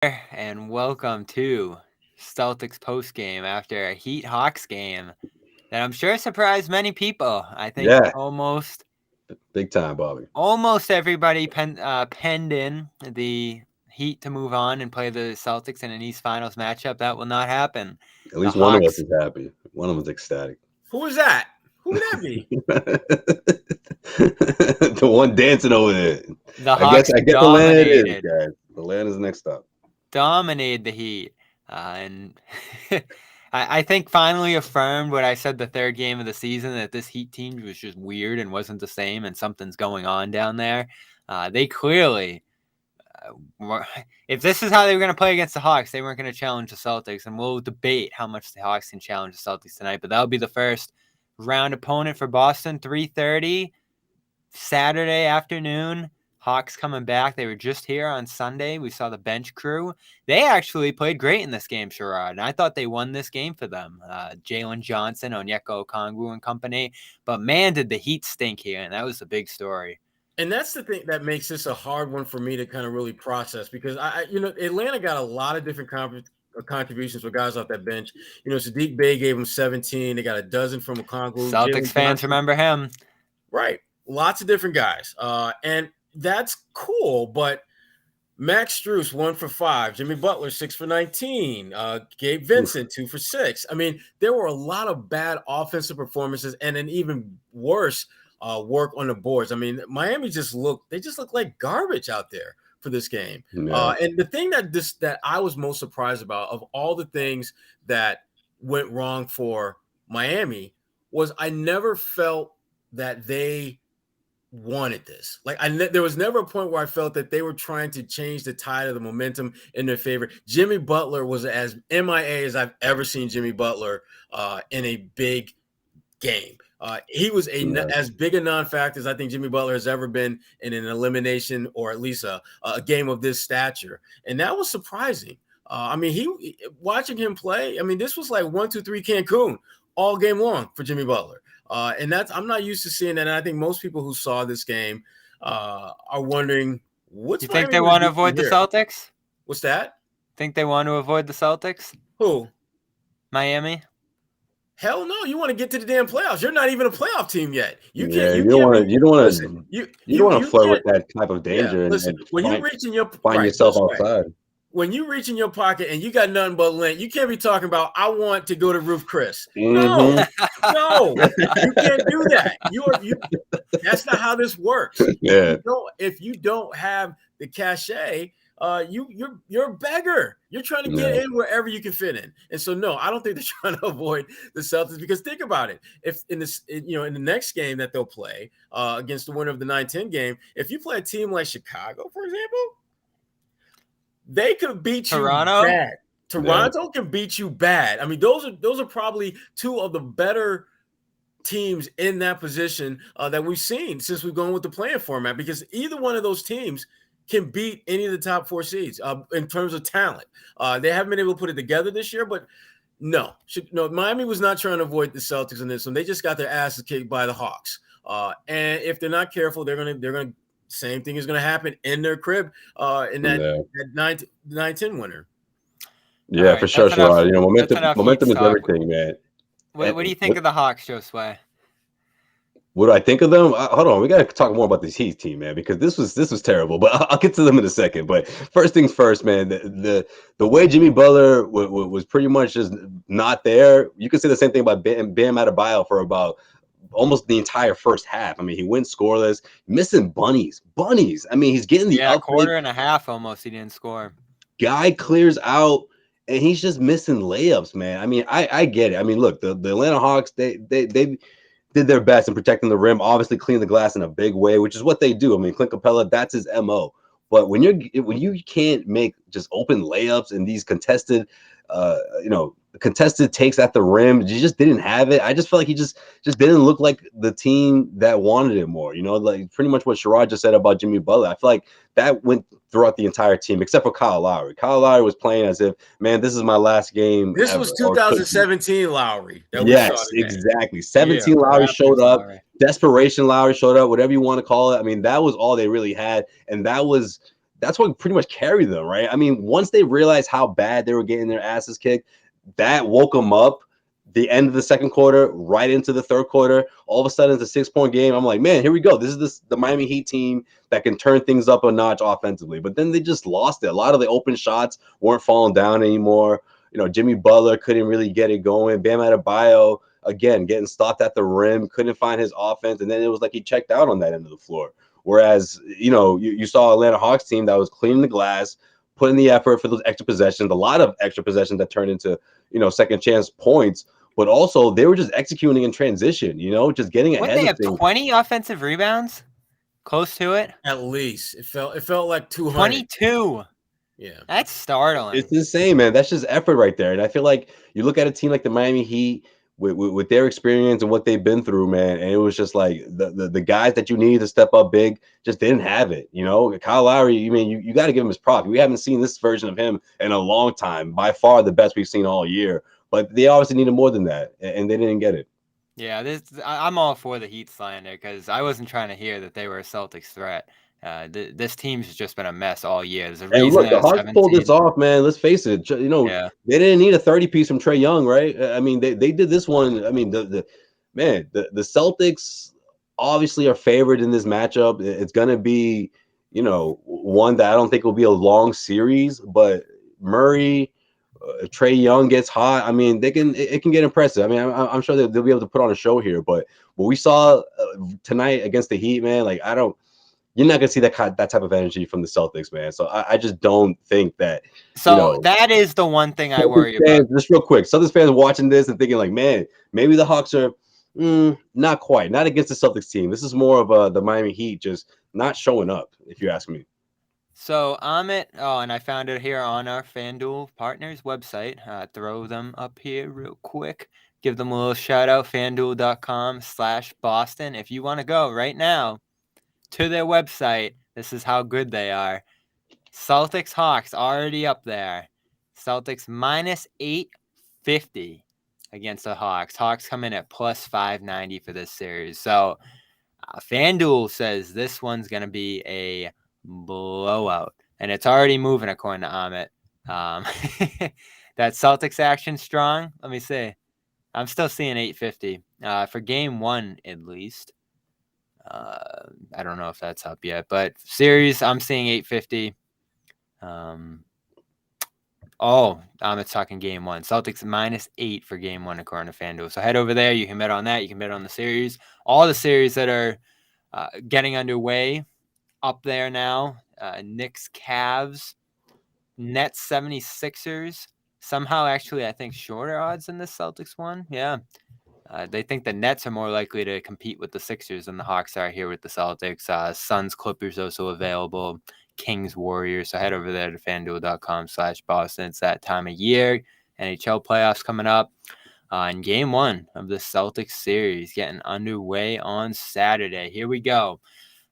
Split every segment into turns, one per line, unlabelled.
And welcome to Celtics Postgame after a Heat Hawks game that I'm sure surprised many people. I think
Yeah,
almost
big time, Bobby.
everybody penned in the Heat to move on and play the Celtics in an East Finals matchup. That will not happen.
At
The
least one of us
Hawks,
is happy. One of us is ecstatic.
Who is that? Who would that be?
The one dancing over there.
the
I guess
Hawks
Atlanta it is,
dominated
guys. Atlanta's next up.
the Heat, and I think finally affirmed what I said the third game of the season, that this Heat team was just weird and wasn't the same, and something's going on down there. They clearly, if this is how they were going to play against the Hawks, they weren't going to challenge the Celtics, and we'll debate how much the Hawks can challenge the Celtics tonight, but that'll be the first round opponent for Boston, 3:30 Saturday afternoon. Hawks coming back. They were just here on Sunday. We saw the bench crew. They actually played great in this game, Sherrod, and I thought they won this game for them. Jalen Johnson, Onyeka Okongwu and company. But man, did the Heat stink here, and that was the big story.
And that's the thing that makes this a hard one for me to kind of really process, because Atlanta got a lot of different contributions for guys off that bench. Saddiq Bey gave them 17. They got a dozen from Okongwu.
Celtics fans remember him.
Right. Lots of different guys. And that's cool, but Max Strus 1 for 5, Jimmy Butler 6 for 19, Gabe Vincent 2 for 6. I mean, there were a lot of bad offensive performances and an even worse work on the boards. I mean, Miami just looked like garbage out there for this game.
Yeah.
And the thing that I was most surprised about, of all the things that went wrong for Miami, was I never felt that they wanted this. Like there was never a point where I felt that they were trying to change the tide of the momentum in their favor. Jimmy Butler was as MIA as I've ever seen Jimmy Butler in a big game. He was as big a non-factor as I think Jimmy Butler has ever been in an elimination, or at least a game of this stature. And that was surprising. Watching him play, I mean, this was like 1, 2, 3 Cancun all game long for Jimmy Butler. And I'm not used to seeing that. And I think most people who saw this game are wondering, what's.
You think they want to avoid the Celtics?
What's that?
Think they want to avoid the Celtics?
Who?
Miami?
Hell no! You want to get to the damn playoffs. You're not even a playoff team yet.
You don't want to flirt with that type of danger.
Yeah, listen, when you reach in your
find yourself outside.
When you reach in your pocket and you got nothing but lint, you can't be talking about, I want to go to Roof Chris. No, you can't do that. That's not how this works.
Yeah.
If you don't have the cachet, you're a beggar. You're trying to get in wherever you can fit in. And so, no, I don't think they're trying to avoid the Celtics, because think about it. If in the next game that they'll play against the winner of the 9-10 game, if you play a team like Chicago, for example, they could beat you bad. Toronto can beat you bad. I mean, those are probably two of the better teams in that position that we've seen since we've gone with the playing format, because either one of those teams can beat any of the top 4 seeds in terms of talent. They haven't been able to put it together this year, but no, Miami was not trying to avoid the Celtics in this one. They just got their asses kicked by the Hawks. And if they're not careful, they're gonna same thing is going to happen in their crib in that 9-10 winner.
Yeah, right, for sure, Sherrod. Momentum is everything, man.
What do you think of the Hawks, Josue?
What do I think of them? Hold on, we got to talk more about this Heat team, man, because this was terrible. But I'll get to them in a second. But first things first, man. The way Jimmy Butler was pretty much just not there. You could say the same thing about Bam Adebayo for about almost the entire first half. I mean, he went scoreless, missing bunnies. I mean, he's getting the
quarter and a half almost. He didn't score.
Guy clears out, and he's just missing layups, man. I mean, I get it. I mean, look, the Atlanta Hawks, they did their best in protecting the rim, obviously cleaning the glass in a big way, which is what they do. I mean, Clint Capella, that's his MO. But when you can't make just open layups in these contested takes at the rim, you just didn't have it. I just felt like he just didn't look like the team that wanted it more. Like pretty much what Sherrod just said about Jimmy Butler. I feel like that went throughout the entire team except for Kyle Lowry. Kyle Lowry was playing as if, man, this is my last game.
This was 2017 Lowry.
Yes, exactly. 17 Lowry showed up. Desperation Lowry showed up, whatever you want to call it. I mean, that was all they really had, and that was that's what pretty much carried them, right? I mean, once they realized how bad they were getting their asses kicked, that woke them up. The end of the second quarter, right into the third quarter, all of a sudden it's a 6-point game. I'm like, man, here we go. This is the Miami Heat team that can turn things up a notch offensively. But then they just lost it. A lot of the open shots weren't falling down anymore. Jimmy Butler couldn't really get it going. Bam Adebayo, again, getting stopped at the rim, couldn't find his offense. And then it was like he checked out on that end of the floor. Whereas, you saw Atlanta Hawks team that was cleaning the glass, putting the effort for those extra possessions, a lot of extra possessions that turned into, second chance points. But also they were just executing in transition, just getting ahead
Wouldn't they
of
have
things.
20 offensive rebounds? Close to it?
At least. It felt like 200.
22.
Yeah.
That's startling.
It's insane, man. That's just effort right there. And I feel like you look at a team like the Miami Heat with their experience and what they've been through, man, and it was just like the guys that you need to step up big just didn't have it. Kyle Lowry, you got to give him his props. We haven't seen this version of him in a long time. By far the best we've seen all year. But they obviously needed more than that, and they didn't get it.
Yeah, I'm all for the Heat slander because I wasn't trying to hear that they were a Celtics threat. This team's just been a mess all year. There's a reason.
And look, the Hawks pulled this off, man. Let's face it. They didn't need a 30-piece from Trae Young, right? I mean, they did this one. I mean, the Celtics obviously are favored in this matchup. It's gonna be, one that I don't think will be a long series, but Murray. Trae Young gets hot. I mean, it can get impressive. I mean, I'm sure they'll be able to put on a show here. But what we saw tonight against the Heat, man, like you're not gonna see that type of energy from the Celtics, man. So I just don't think that.
So that is the one thing I worry about.
Just real quick, Celtics fans watching this and thinking like, man, maybe the Hawks are not quite, not against the Celtics team. This is more of the Miami Heat just not showing up, if you ask me.
So Amit, and I found it here on our FanDuel Partners website. Throw them up here real quick. Give them a little shout out, fanduel.com/Boston. If you want to go right now to their website, this is how good they are. Celtics Hawks already up there. Celtics minus 850 against the Hawks. Hawks come in at plus 590 for this series. So FanDuel says this one's going to be a blowout, and it's already moving according to Amit. That Celtics action strong. Let me see. I'm still seeing 850 for game one at least. I don't know if that's up yet, but series I'm seeing 850. Amit's talking game one. Celtics -8 for game one according to FanDuel. So head over there. You can bet on that. You can bet on the series. All the series that are getting underway up there now. Knicks, Cavs, Nets, 76ers. Somehow, actually, I think shorter odds than the Celtics one. Yeah. They think the Nets are more likely to compete with the Sixers than the Hawks are here with the Celtics. Suns, Clippers also available. Kings, Warriors. So head over there to fanduel.com/Boston. It's that time of year. NHL playoffs coming up. And game one of the Celtics series getting underway on Saturday. Here we go.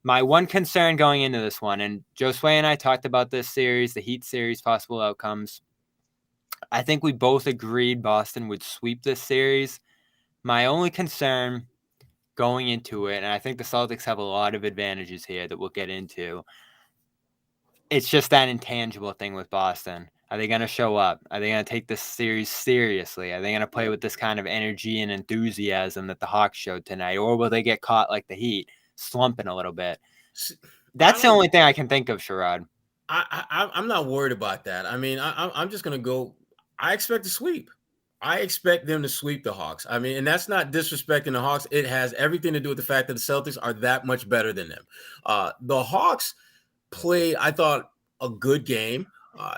My one concern going into this one, and Josue and I talked about this series, the Heat series, possible outcomes. I think we both agreed Boston would sweep this series. My only concern going into it, and I think the Celtics have a lot of advantages here that we'll get into, it's just that intangible thing with Boston. Are they going to show up? Are they going to take this series seriously? Are they going to play with this kind of energy and enthusiasm that the Hawks showed tonight? Or will they get caught like the Heat, slumping a little bit? That's the only thing I can think of, Sherrod.
I'm not worried about that. I mean, I'm just going to go. I expect a sweep. I expect them to sweep the Hawks. I mean, and that's not disrespecting the Hawks. It has everything to do with the fact that the Celtics are that much better than them. The Hawks played, I thought, a good game.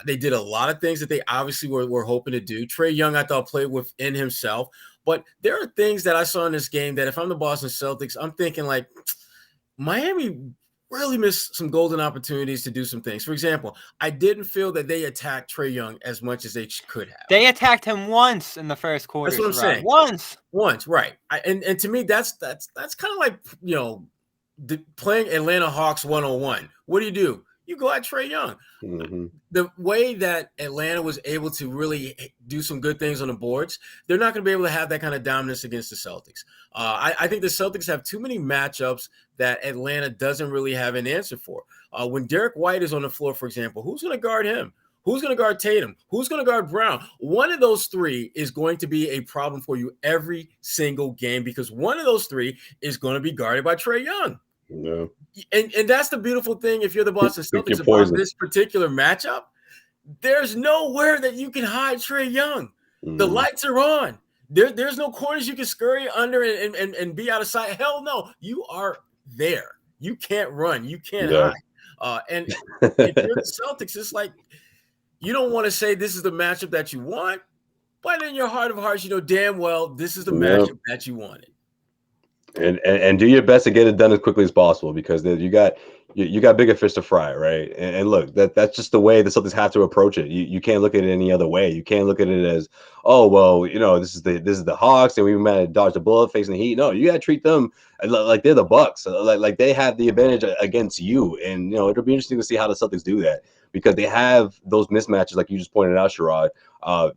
They did a lot of things that they obviously were hoping to do. Trae Young, I thought, played within himself. But there are things that I saw in this game that if I'm the Boston Celtics, I'm thinking like Miami really missed some golden opportunities to do some things. For example, I didn't feel that they attacked Trae Young as much as they could have.
They attacked him once in the first quarter.
That's what I'm saying. Once, right. And to me, that's kind of like, playing Atlanta Hawks 101. What do? you go at Trae Young.
Mm-hmm.
The way that Atlanta was able to really do some good things on the boards, they're not going to be able to have that kind of dominance against the Celtics. I think the Celtics have too many matchups that Atlanta doesn't really have an answer for. When Derek White is on the floor, for example, who's going to guard him? Who's going to guard Tatum? Who's going to guard Brown? One of those three is going to be a problem for you every single game because one of those three is going to be guarded by Trae Young.
Yeah.
And that's the beautiful thing if you're the Boston Celtics about this particular matchup. There's nowhere that you can hide Trae Young. The lights are on. There's no corners you can scurry under and be out of sight. Hell no. You are there. You can't run. You can't hide. And if you're the Celtics, it's like you don't want to say this is the matchup that you want, but in your heart of hearts, you know damn well this is the matchup that you wanted.
And do your best to get it done as quickly as possible because you got bigger fish to fry, right? And look, that's just the way the Celtics have to approach it. You can't look at it any other way. You can't look at it as, oh well, you know, this is the Hawks and we might have dodged a bullet facing the Heat. No, you got to treat them like they're the Bucks, like they have the advantage against you. And you know, it'll be interesting to see how the Celtics do that because they have those mismatches, like you just pointed out, Sherrod.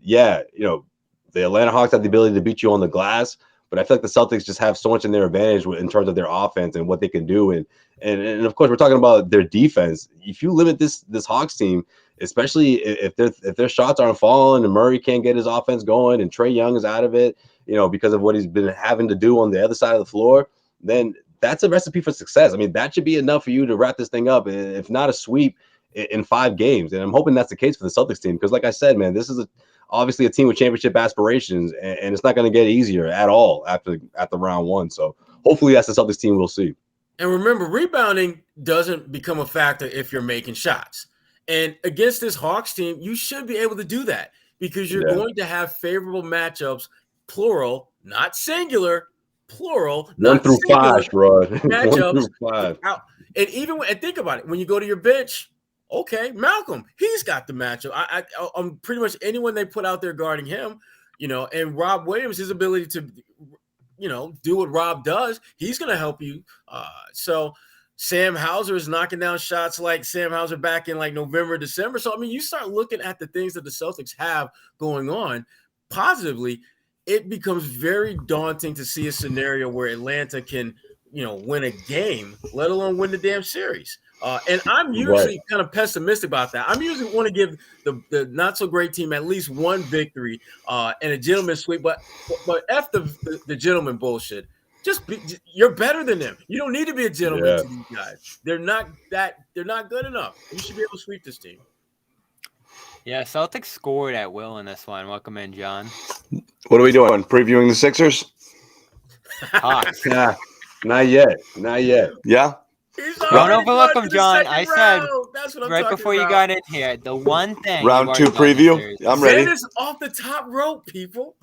You know, the Atlanta Hawks have the ability to beat you on the glass. But I feel like the Celtics just have so much in their advantage in terms of their offense and what they can do. And of course, we're talking about their defense. If you limit this Hawks team, especially if their shots aren't falling and Murray can't get his offense going and Trae Young is out of it, you know, because of what he's been having to do on the other side of the floor, then that's a recipe for success. I mean, that should be enough for you to wrap this thing up, if not a sweep, in 5 games. And I'm hoping that's the case for the Celtics team because, like I said, man, this is obviously a team with championship aspirations, and it's not going to get easier at all after round 1. So hopefully that's the Celtics team we'll see.
And remember, rebounding doesn't become a factor if you're making shots. And against this Hawks team, you should be able to do that because you're going to have favorable matchups, plural, not singular, plural,
1 through 5, bro. 1 through 5.
And and think about it, when you go to your bench, okay, Malcolm, he's got the matchup. I'm pretty much anyone they put out there guarding him, you know, and Rob Williams, his ability to, you know, do what Rob does, he's going to help you. So Sam Hauser is knocking down shots like Sam Hauser back in like November, December. So, I mean, you start looking at the things that the Celtics have going on positively, it becomes very daunting to see a scenario where Atlanta can, you know, win a game, let alone win the damn series. And I'm usually kind of pessimistic about that. I'm usually want to give the not so great team at least one victory and a gentleman's sweep. But F the gentleman bullshit. You're better than them. You don't need to be a gentleman to these guys. They're not good enough. You should be able to sweep this team.
Yeah, Celtics scored at will in this one. Welcome in, John.
What are we doing? Previewing the Sixers?
Hawks.
Nah, not yet.
Yeah.
Don't overlook them, John. I said
that's what I'm
right before
about.
You got in here, the one thing.
Round 2 preview. I'm ready.
Zannis off the top rope, people.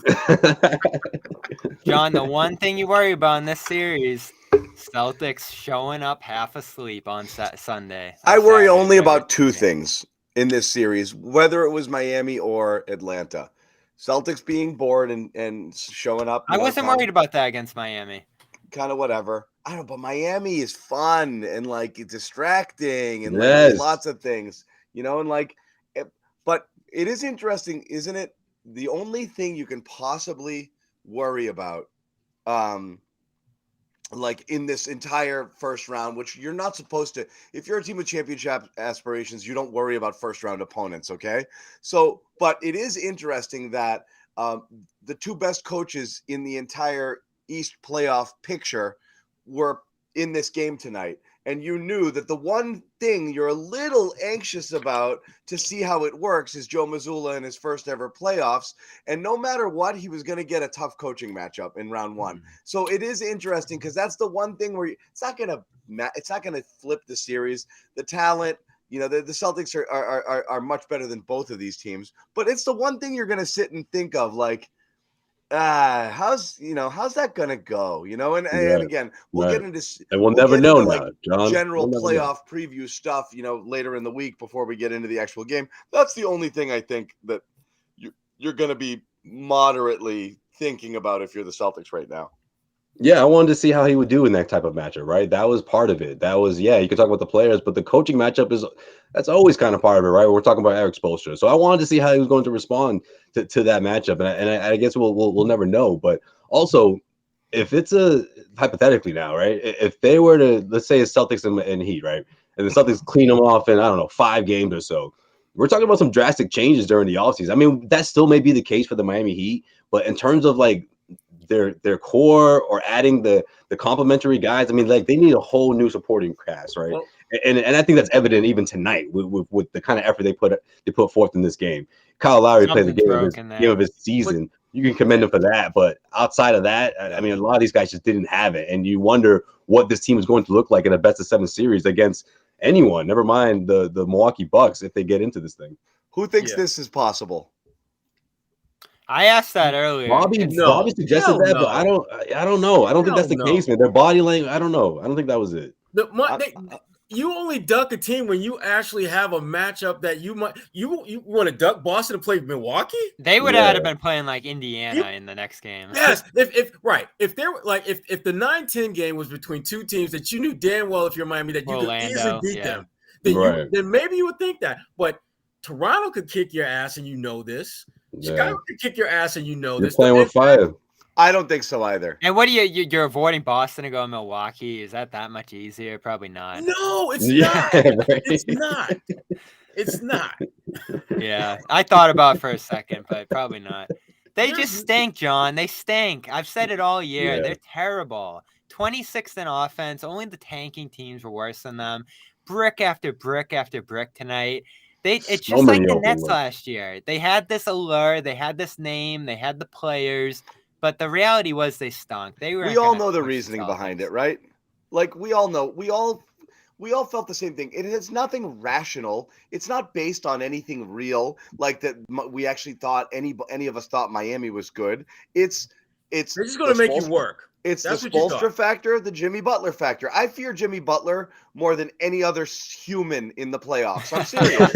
John, the one thing you worry about in this series, Celtics showing up half asleep on Sunday.
I worry only about 2 things in this series, whether it was Miami or Atlanta. Celtics being bored and showing up.
I wasn't worried about that against Miami.
Kind of whatever. I don't know, but Miami is fun and like distracting and like lots of things, you know, and like, but it is interesting, isn't it? The only thing you can possibly worry about, like in this entire first round, which you're not supposed to, if you're a team with championship aspirations, you don't worry about first round opponents. Okay. So, but it is interesting that the 2 best coaches in the entire East playoff picture were in this game tonight. And you knew that the one thing you're a little anxious about to see how it works is Joe Mazzulla in his first ever playoffs. And no matter what, he was going to get a tough coaching matchup in round 1. So it is interesting because that's the one thing where it's not going to flip the series. The talent, you know, the Celtics are much better than both of these teams, but it's the one thing you're going to sit and think of like, how's that gonna go? You know, and again, we'll get into
and we'll never know now, John.
General playoff preview stuff, you know, later in the week before we get into the actual game. That's the only thing I think that you're gonna be moderately thinking about if you're the Celtics right now.
Yeah, I wanted to see how he would do in that type of matchup, right? That was part of it. That was, yeah, you could talk about the players, but the coaching matchup that's always kind of part of it, right? We're talking about Eric Spoelstra. So I wanted to see how he was going to respond to that matchup. And I guess we'll never know. But also, if it's hypothetically now, right? If they were to, let's say it's Celtics and Heat, right? And the Celtics clean them off in, I don't know, 5 games or so. We're talking about some drastic changes during the offseason. I mean, that still may be the case for the Miami Heat, but in terms of like their core or adding the complementary guys, I mean, like they need a whole new supporting cast, right?
Well,
And I think that's evident even tonight with the kind of effort they put forth in this game. Kyle Lowry played the
Something's
game
broken
of his season. You can commend him for that, but outside of that, I mean, a lot of these guys just didn't have it, and you wonder what this team is going to look like in a best-of-7 series against anyone. Never mind the Milwaukee Bucks if they get into this thing.
Who thinks this is possible?
I asked that earlier.
Bobby suggested that, but I don't know. I don't think that's the case, man. Their body language, I don't know. I don't think that was it.
You only duck a team when you actually have a matchup that you want to duck Boston to play Milwaukee.
They would have been playing like Indiana in the next game.
Yes, if they're like if the 9-10 game was between two teams that you knew damn well if you're Miami that you could easily beat them, then maybe you would think that. But Toronto could kick your ass, and you know this. Chicago could kick your ass, and you know this.
Playing with fire.
I don't think so either.
And what do you're avoiding Boston to go to Milwaukee? Is that much easier? Probably not.
No, it's not. Right? It's not. It's not.
Yeah, I thought about it for a second, but probably not. They just stink, John. They stink. I've said it all year. Yeah. They're terrible. 26th in offense. Only the tanking teams were worse than them. Brick after brick after brick tonight. It's just like the Nets last year. They had this allure. They had this name. They had the players. But the reality was they stunk. We
all know the reasoning behind it, right? Like we all know. We all felt the same thing. It is nothing rational. It's not based on anything real. Like that, we actually thought any of us thought Miami was good. They're
just going to make you work.
It's the Spoelstra factor, the Jimmy Butler factor. I fear Jimmy Butler more than any other human in the playoffs. I'm serious.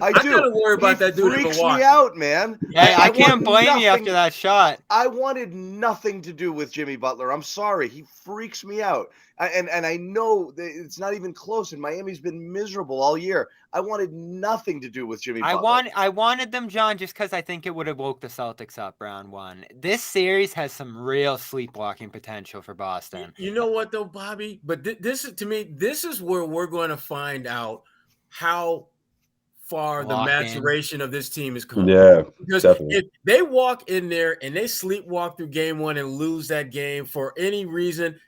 I do.
Gotta worry about that dude.
Freaks me out, man.
Yeah, I can't blame you after that shot.
I wanted nothing to do with Jimmy Butler. I'm sorry. He freaks me out. And I know that it's not even close, and Miami's been miserable all year. I wanted nothing to do with Jimmy Butler.
I wanted them, John, just because I think it would have woke the Celtics up round 1. This series has some real sleepwalking potential for Boston.
You know what, though, Bobby? But this is, to me, this is where we're going to find out how far the maturation of this team is coming.
Yeah,
because
definitely.
If they walk in there and they sleepwalk through game 1 and lose that game for any reason,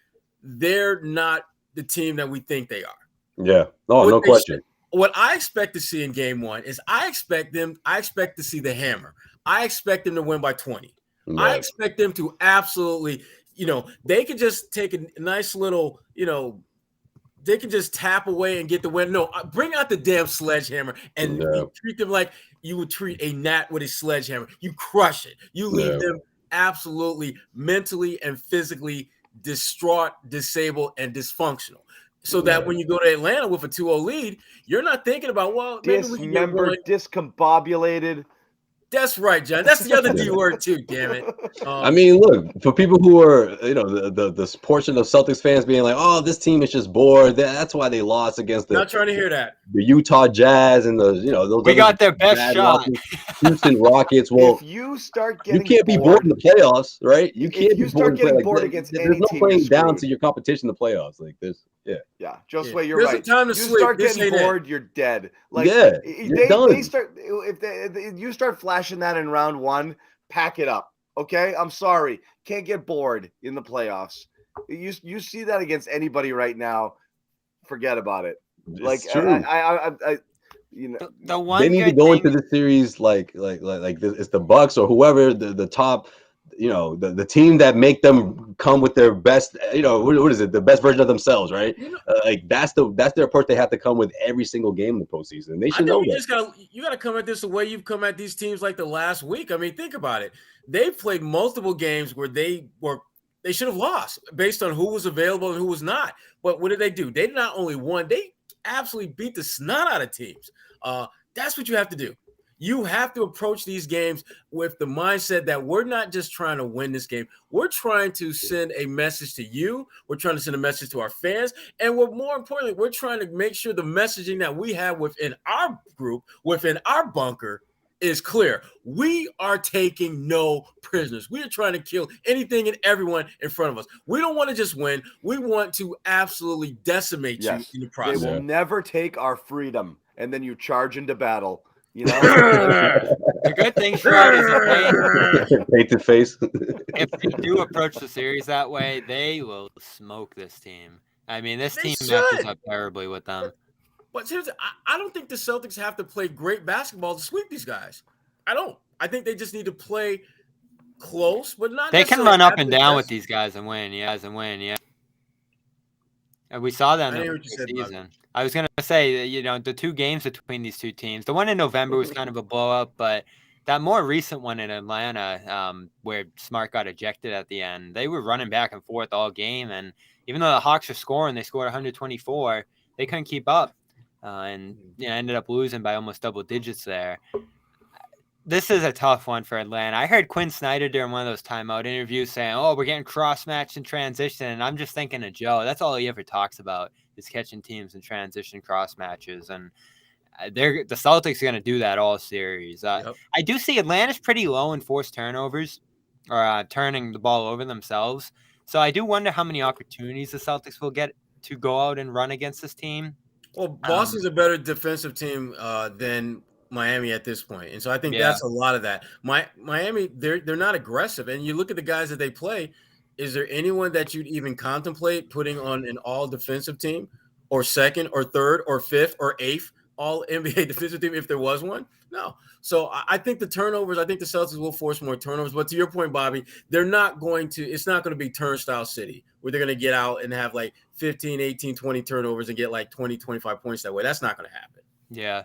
they're not the team that we think they are.
Yeah, no question.
What I expect to see in game 1 is I expect to see the hammer. I expect them to win by 20. Right. I expect them to absolutely, they can just take a nice little, they can just tap away and get the win. No, bring out the damn sledgehammer and treat them like you would treat a gnat with a sledgehammer. You crush it. You leave them absolutely mentally and physically distraught, disabled, and dysfunctional. So that when you go to Atlanta with a 2-0 lead, you're not thinking about, well, maybe we can get one.
Discombobulated.
That's right, John. That's the other D word too. Damn it.
I mean, look, for people who are, the portion of Celtics fans being like, "Oh, this team is just bored." That's why they lost against the.
Not trying to hear that.
The Utah Jazz and those.
We got their best shot.
Houston Rockets. Well,
if you start getting,
you can't be bored in the playoffs, right? You can't.
If you start getting bored against any team,
there's no playing down to your competition in the playoffs like this.
Yeah. Josue, you're right.
Time to
you start getting bored, you're dead. Like,
you're done.
They start if you start flashing that in round 1, pack it up. Okay, I'm sorry, can't get bored in the playoffs. You see that against anybody right now, forget about it.
It's true.
The one
they need to go into the series like this. It's the Bucks or whoever the top. The team that make them come with their best, what is it? The best version of themselves, right? That's their approach they have to come with every single game in the postseason. They should know that.
You got to come at this the way you've come at these teams like the last week. I mean, think about it. They played multiple games where they should have lost based on who was available and who was not. But what did they do? They not only won, they absolutely beat the snot out of teams. That's what you have to do. You have to approach these games with the mindset that we're not just trying to win this game. We're trying to send a message to you. We're trying to send a message to our fans. And more importantly, we're trying to make sure the messaging that we have within our group, within our bunker, is clear. We are taking no prisoners. We are trying to kill anything and everyone in front of us. We don't want to just win. We want to absolutely decimate you in the process.
They will never take our freedom. And then you charge into battle. You know,
the good thing, Sherrod, is
painted face.
If they do approach the series that way, they will smoke this team. I mean, this team matches up terribly with them.
But seriously, I don't think the Celtics have to play great basketball to sweep these guys. I don't. I think they just need to play close, but not.
They can run up and down with these guys and win. Yeah. And we saw that in the season. I was going to say, you know, the 2 games between these 2 teams, the one in November was kind of a blow-up, but that more recent one in Atlanta, where Smart got ejected at the end, they were running back and forth all game. And even though the Hawks were scoring, they scored 124, they couldn't keep up. And ended up losing by almost double digits there. This is a tough one for Atlanta. I heard Quinn Snyder during one of those timeout interviews saying, "Oh, we're getting cross-matched in transition." And I'm just thinking of Joe. That's all he ever talks about is catching teams in transition cross matches. And the Celtics are going to do that all series. I do see Atlanta's pretty low in forced turnovers or turning the ball over themselves. So I do wonder how many opportunities the Celtics will get to go out and run against this team.
Well, Boston's a better defensive team than Miami at this point. And so I think that's a lot of that. Miami, they're not aggressive. And you look at the guys that they play, is there anyone that you'd even contemplate putting on an all defensive team or second or third or fifth or eighth all NBA defensive team if there was one? No. So I think the turnovers, I think the Celtics will force more turnovers. But to your point, Bobby, it's not going to be turnstile city where they're going to get out and have like 15, 18, 20 turnovers and get like 20, 25 points that way. That's not going to happen.
Yeah.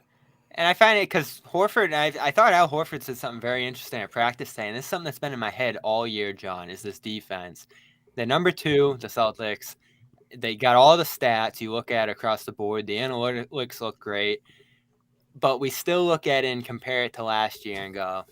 And I find it because Horford, I thought Al Horford said something very interesting at practice today, and this is something that's been in my head all year, John, is this defense. They're number 2, the Celtics. They got all the stats you look at across the board. The analytics look great. But we still look at it and compare it to last year and go,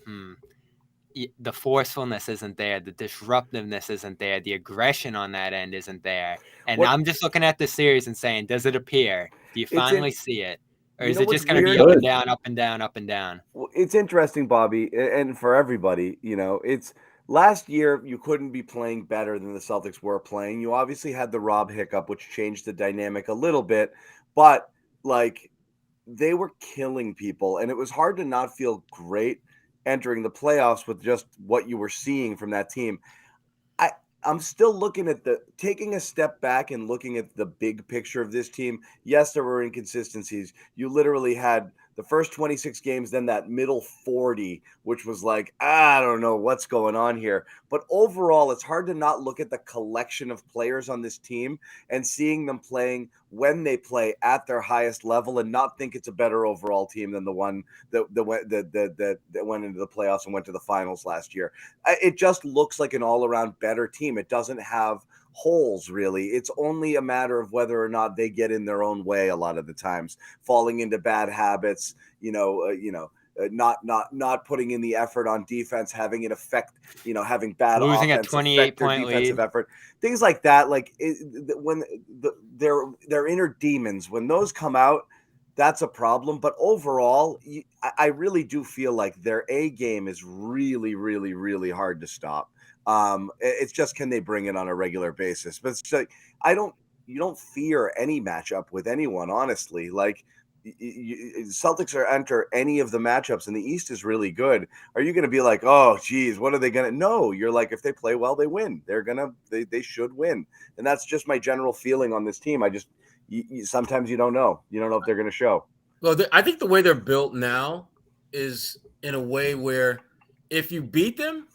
the forcefulness isn't there. The disruptiveness isn't there. The aggression on that end isn't there. And I'm just looking at this series and saying, does it appear? Do you finally see it? Or is it just going to be up and down, up and down, up and down?
Well, it's interesting, Bobby, and for everybody, it's last year you couldn't be playing better than the Celtics were playing. You obviously had the Rob hiccup, which changed the dynamic a little bit, but like they were killing people, and it was hard to not feel great entering the playoffs with just what you were seeing from that team. I'm still looking at taking a step back and looking at the big picture of this team. Yes, there were inconsistencies. You literally had the first 26 games, then that middle 40, which was like, I don't know what's going on here. But overall, it's hard to not look at the collection of players on this team and seeing them playing when they play at their highest level and not think it's a better overall team than the one that went into the playoffs and went to the finals last year. It just looks like an all-around better team. It doesn't have holes, really. It's only a matter of whether or not they get in their own way a lot of the times, falling into bad habits, not putting in the effort on defense, having it affect, having bad
losing
offense,
a 28-point
defensive
lead.
effort, things like that. Like when their inner demons, when those come out, that's a problem. But overall, I really do feel like their A game is really, really, really hard to stop. It's just, can they bring it on a regular basis? But it's like, you don't fear any matchup with anyone, honestly. Like Celtics enter any of the matchups, and the East is really good. Are you going to be like, oh, geez, what are they going to? No, you're like, if they play well, they win. They should win. And that's just my general feeling on this team. Sometimes you don't know. You don't know if they're going to show.
Well, I think the way they're built now is in a way where if you beat them,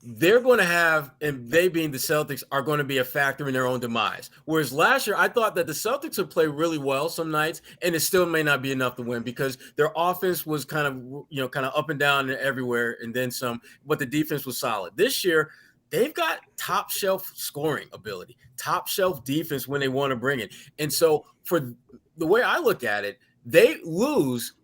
they're going to have, and they being the Celtics, are going to be a factor in their own demise. Whereas last year, I thought that the Celtics would play really well some nights, and it still may not be enough to win because their offense was kind of up and down and everywhere, and then some. But the defense was solid. This year, they've got top shelf scoring ability, top shelf defense when they want to bring it. And so, for the way I look at it, they lose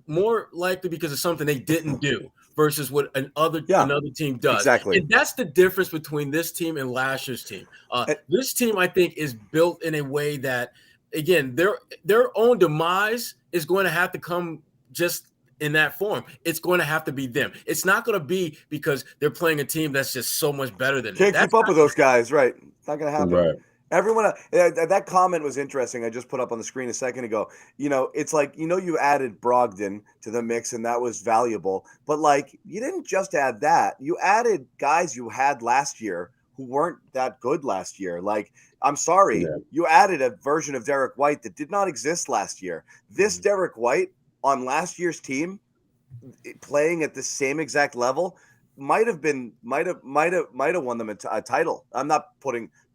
more likely because of something they didn't do versus what another team does.
Exactly.
And that's the difference between this team and last year's team. This team, I think, is built in a way that, again, their own demise is going to have to come just in that form. It's going to have to be them. It's not going to be because they're playing a team that's just so much better than them.
Can't keep up with those guys, right? It's not going to happen.
Right.
Everyone, that comment was interesting. I just put up on the screen a second ago. It's like, you added Brogdon to the mix and that was valuable. But, like, you didn't just add that. You added guys you had last year who weren't that good last year. Like, I'm sorry. Yeah. You added a version of Derek White that did not exist last year. This Derek White on last year's team playing at the same exact level might have won them a title. I'm not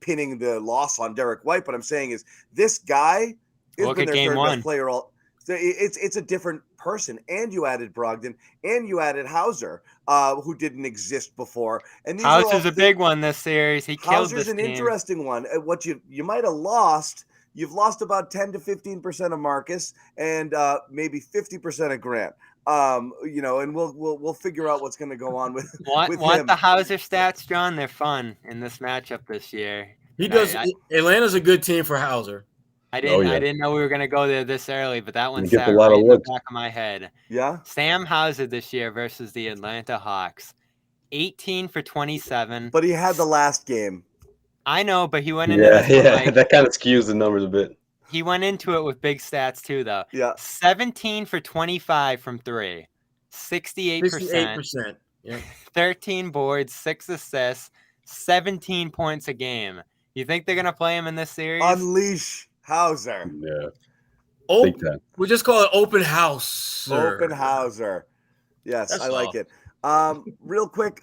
pinning the loss on Derek White, but I'm saying is this guy has been their third best player all. It's a different person, and you added Brogdon, and you added Hauser, who didn't exist before. And
Hauser's a big one this series. He killed this team.
Hauser's an interesting one. What you might have lost. You've lost about 10 to 15% of Marcus and maybe 50% of Grant. And we'll figure out what's going to go on with him.
The Hauser stats, John? They're fun in this matchup this year.
Atlanta's a good team for Hauser.
I didn't know we were going to go there this early, but that one
sat right in the
back of my head.
Yeah.
Sam Hauser this year versus the Atlanta Hawks. 18 for 27.
But he had the last game.
I know, but he went into
that kind of skews the numbers a bit.
He went into it with big stats too, though.
Yeah.
17 for 25 from 3. 68%.
68%. Yeah.
13 boards, 6 assists, 17 points a game. You think they're going to play him in this series?
Unleash Hauser.
Yeah.
We just call it open house.
Open Hauser. Yes, that's I like it. Real quick,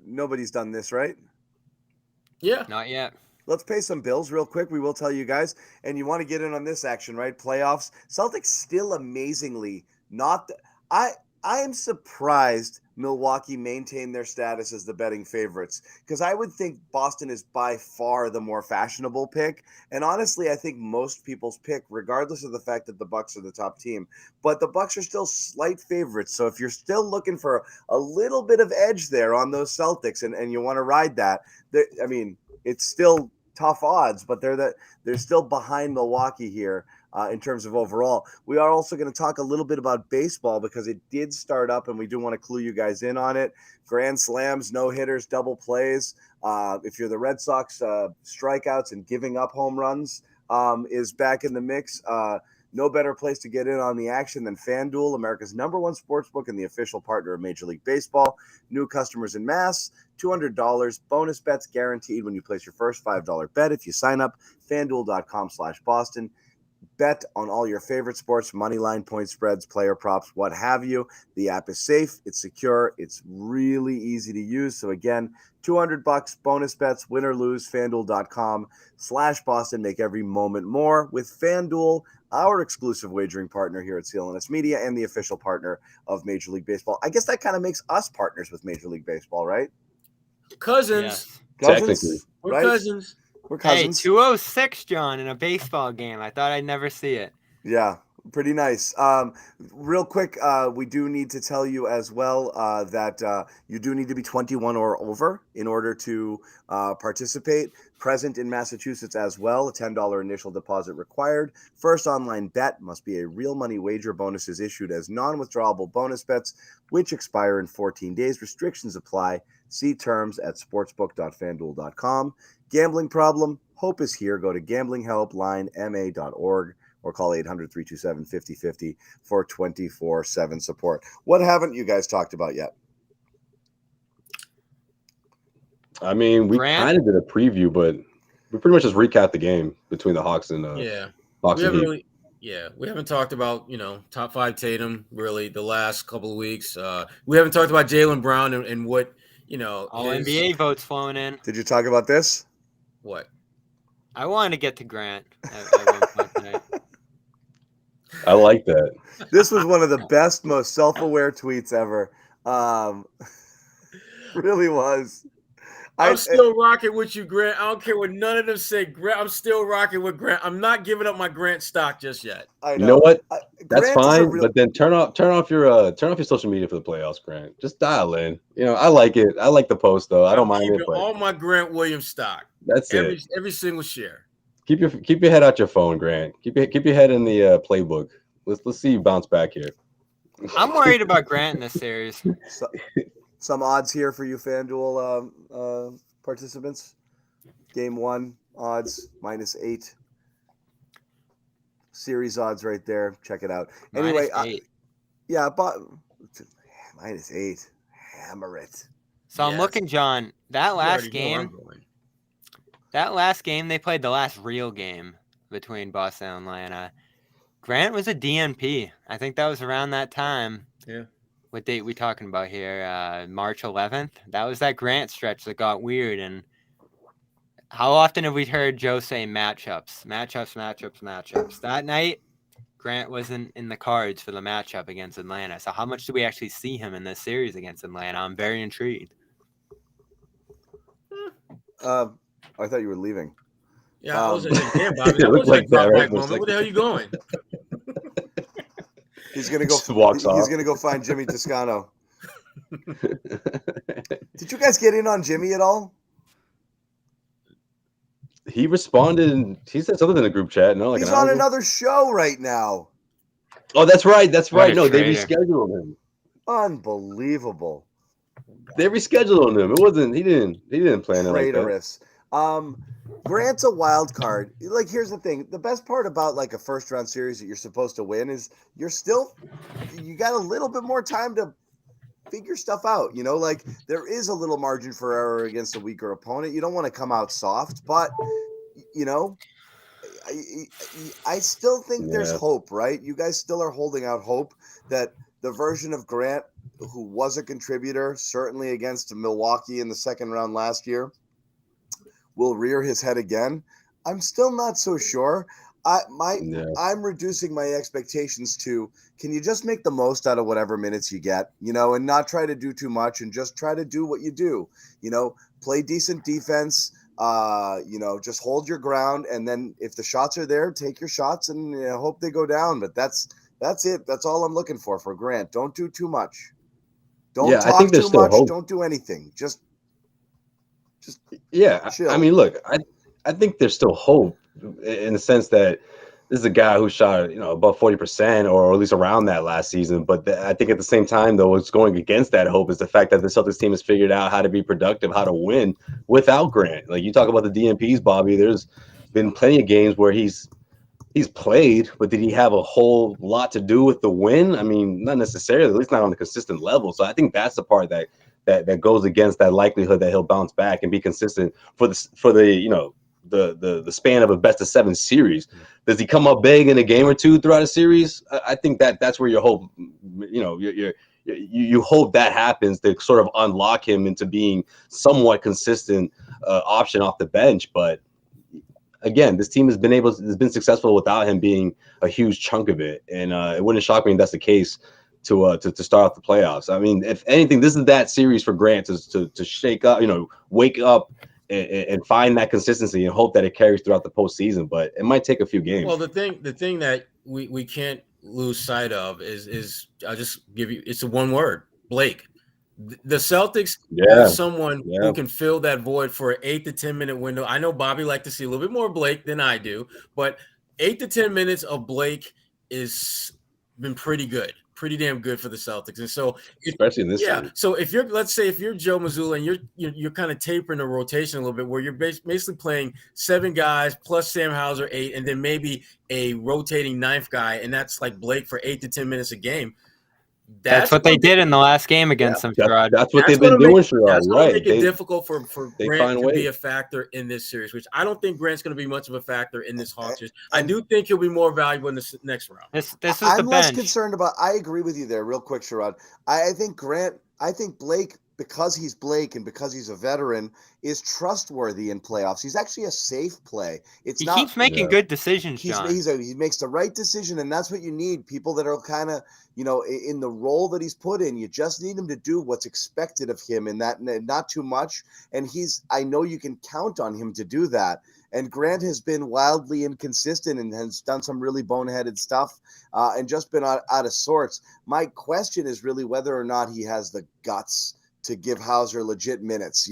nobody's done this, right?
Yeah.
Not yet.
Let's pay some bills real quick. We will tell you guys. And you want to get in on this action, right? Playoffs. Celtics still amazingly not. I am surprised Milwaukee maintained their status as the betting favorites because I would think Boston is by far the more fashionable pick. And honestly, I think most people's pick, regardless of the fact that the Bucks are the top team, but the Bucks are still slight favorites. So if you're still looking for a little bit of edge there on those Celtics and you want to ride that, I mean, it's still tough odds, but they're still behind Milwaukee here. In terms of overall. We are also going to talk a little bit about baseball because it did start up and we do want to clue you guys in on it. Grand slams, no hitters, double plays. If you're the Red Sox, strikeouts and giving up home runs is back in the mix. No better place to get in on the action than FanDuel, America's #1 sportsbook and the official partner of Major League Baseball. New customers en masse, $200 bonus bets guaranteed when you place your first $5 bet. If you sign up, FanDuel.com/Boston. Bet on all your favorite sports, money line, point spreads, player props, what have you. The app is safe, it's secure, it's really easy to use. So again, $200 bonus bets, win or lose, FanDuel.com/Boston. Make every moment more with FanDuel, our exclusive wagering partner here at CLNS Media and the official partner of Major League Baseball. I guess that kind of makes us partners with Major League Baseball, right?
Cousins.
Yes.
Technically.
We're
right?
cousins.
We're cousins.
Hey, 206, John, in a baseball game. I thought I'd never see it.
Yeah, pretty nice. Real quick, we do need to tell you as well that you do need to be 21 or over in order to participate. Present in Massachusetts as well. A $10 initial deposit required. First online bet must be a real money wager. Bonuses issued as non-withdrawable bonus bets, which expire in 14 days. Restrictions apply. See terms at sportsbook.fanduel.com. Gambling problem? Hope is here. Go to gamblinghelplinema.org or call 800-327-5050 for 24/7 support. What haven't you guys talked about yet?
I mean, we kind of did a preview, but we pretty much just recapped the game between the Hawks and Hawks and Heat.
We haven't talked about, top 5 Tatum really the last couple of weeks. We haven't talked about Jaylen Brown and what,
all NBA votes flowing in.
Did you talk about this?
What?
I wanted to get to Grant at one point tonight.
I like that.
This was one of the best, most self-aware tweets ever. Really was.
I'm still rocking with you, Grant. I don't care what none of them say. Grant, I'm still rocking with Grant. I'm not giving up my Grant stock just yet.
I know.
You know what? That's
Grant
fine, but then turn off your social media for the playoffs, Grant. Just dial in. I like it. I like the post though. I don't mind it. But
all my Grant Williams stock.
That's
every single share.
Keep your head out your phone, Grant. Keep your head in the playbook. Let's see you bounce back here.
I'm worried about Grant in this series.
Some odds here for you FanDuel participants. Game 1 odds -8. Series odds right there. Check it out. Anyway,
-8.
but -8. Hammer it.
So I'm looking, John. That last game they played, the last real game between Boston and Atlanta. Grant was a DNP. I think that was around that time.
Yeah.
What date we talking about here? March 11th. That was that Grant stretch that got weird. And how often have we heard Joe say matchups? That night, Grant wasn't in the cards for the matchup against Atlanta. So how much do we actually see him in this series against Atlanta? I'm very intrigued.
I thought you were leaving.
Yeah, I was like, damn, Bobby. That was like that, right? Moment. Where the hell are you going?
He's gonna go. He's gonna go find Jimmy Toscano. Did you guys get in on Jimmy at all?
He responded and he said something in the group chat. No,
he's on another show right now.
Oh, that's right. No, they rescheduled him.
Unbelievable.
They rescheduled him. It wasn't. He didn't plan it like that.
Grant's a wild card. Like, here's the thing. The best part about like a first round series that you're supposed to win is you got a little bit more time to figure stuff out. Like there is a little margin for error against a weaker opponent. You don't want to come out soft, but I still think there's hope, right? You guys still are holding out hope that the version of Grant who was a contributor, certainly against Milwaukee in the second round last year, will rear his head again. I'm still not so sure. I'm reducing my expectations to, can you just make the most out of whatever minutes you get, and not try to do too much and just try to do what you do, play decent defense, just hold your ground. And then if the shots are there, take your shots and hope they go down. But that's it. That's all I'm looking for Grant. Don't do too much. Don't talk too much. Hope. Don't do anything. Just chill.
I mean, look, I think there's still hope in the sense that this is a guy who shot, above 40% or at least around that last season. But I think at the same time, though, what's going against that hope is the fact that the Celtics team has figured out how to be productive, how to win without Grant. Like you talk about the DNPs, Bobby, there's been plenty of games where he's played, but did he have a whole lot to do with the win? I mean, not necessarily, at least not on a consistent level. So I think that's the part that goes against that likelihood that he'll bounce back and be consistent for the span of a best of 7 series. Does he come up big in a game or two throughout a series? I think that's where your hope, you hope that happens to sort of unlock him into being somewhat consistent option off the bench. But again, this team has been successful without him being a huge chunk of it, and it wouldn't shock me if that's the case to start off the playoffs. I mean, if anything, this is that series for Grant to shake up, wake up and find that consistency and hope that it carries throughout the postseason. But it might take a few games.
Well, the thing that we can't lose sight of is I'll just give you, it's a one word: Blake. The Celtics have someone who can fill that void for an 8 to 10 minute window. I know Bobby liked to see a little bit more Blake than I do, but 8 to 10 minutes of Blake is been pretty damn good for the Celtics. And so,
especially in this series.
So if let's say if you're Joe Mazzulla and you're kind of tapering the rotation a little bit, where you're basically playing 7 guys plus Sam Hauser 8, and then maybe a rotating 9th guy, and that's like Blake for 8 to 10 minutes a game.
That's what they did in the last game against them, Sherrod.
That's what they've been doing, Sherrod.
That's going to make it difficult for Grant to be a factor in this series, which I don't think Grant's going to be much of a factor in this Hawks series. I do think he'll be more valuable in this next round.
This is
I'm
the
less
bench.
concerned about. I agree with you there, real quick, Sherrod. I think Blake because he's Blake and because he's a veteran, is trustworthy in playoffs. He's actually a safe play.
He keeps making good decisions, John.
He makes the right decision, and that's what you need. People that are kind of, in the role that he's put in. You just need him to do what's expected of him, and that not too much. And I know you can count on him to do that. And Grant has been wildly inconsistent and has done some really boneheaded stuff and just been out of sorts. My question is really whether or not he has the guts to give Hauser legit minutes,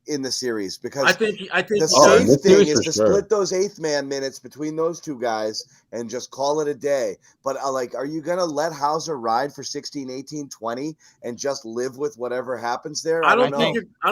in the series, because
I think
the safe thing is to split those eighth man minutes between those two guys and just call it a day. But are you going to let Hauser ride for 16, 18, 20 and just live with whatever happens there? I don't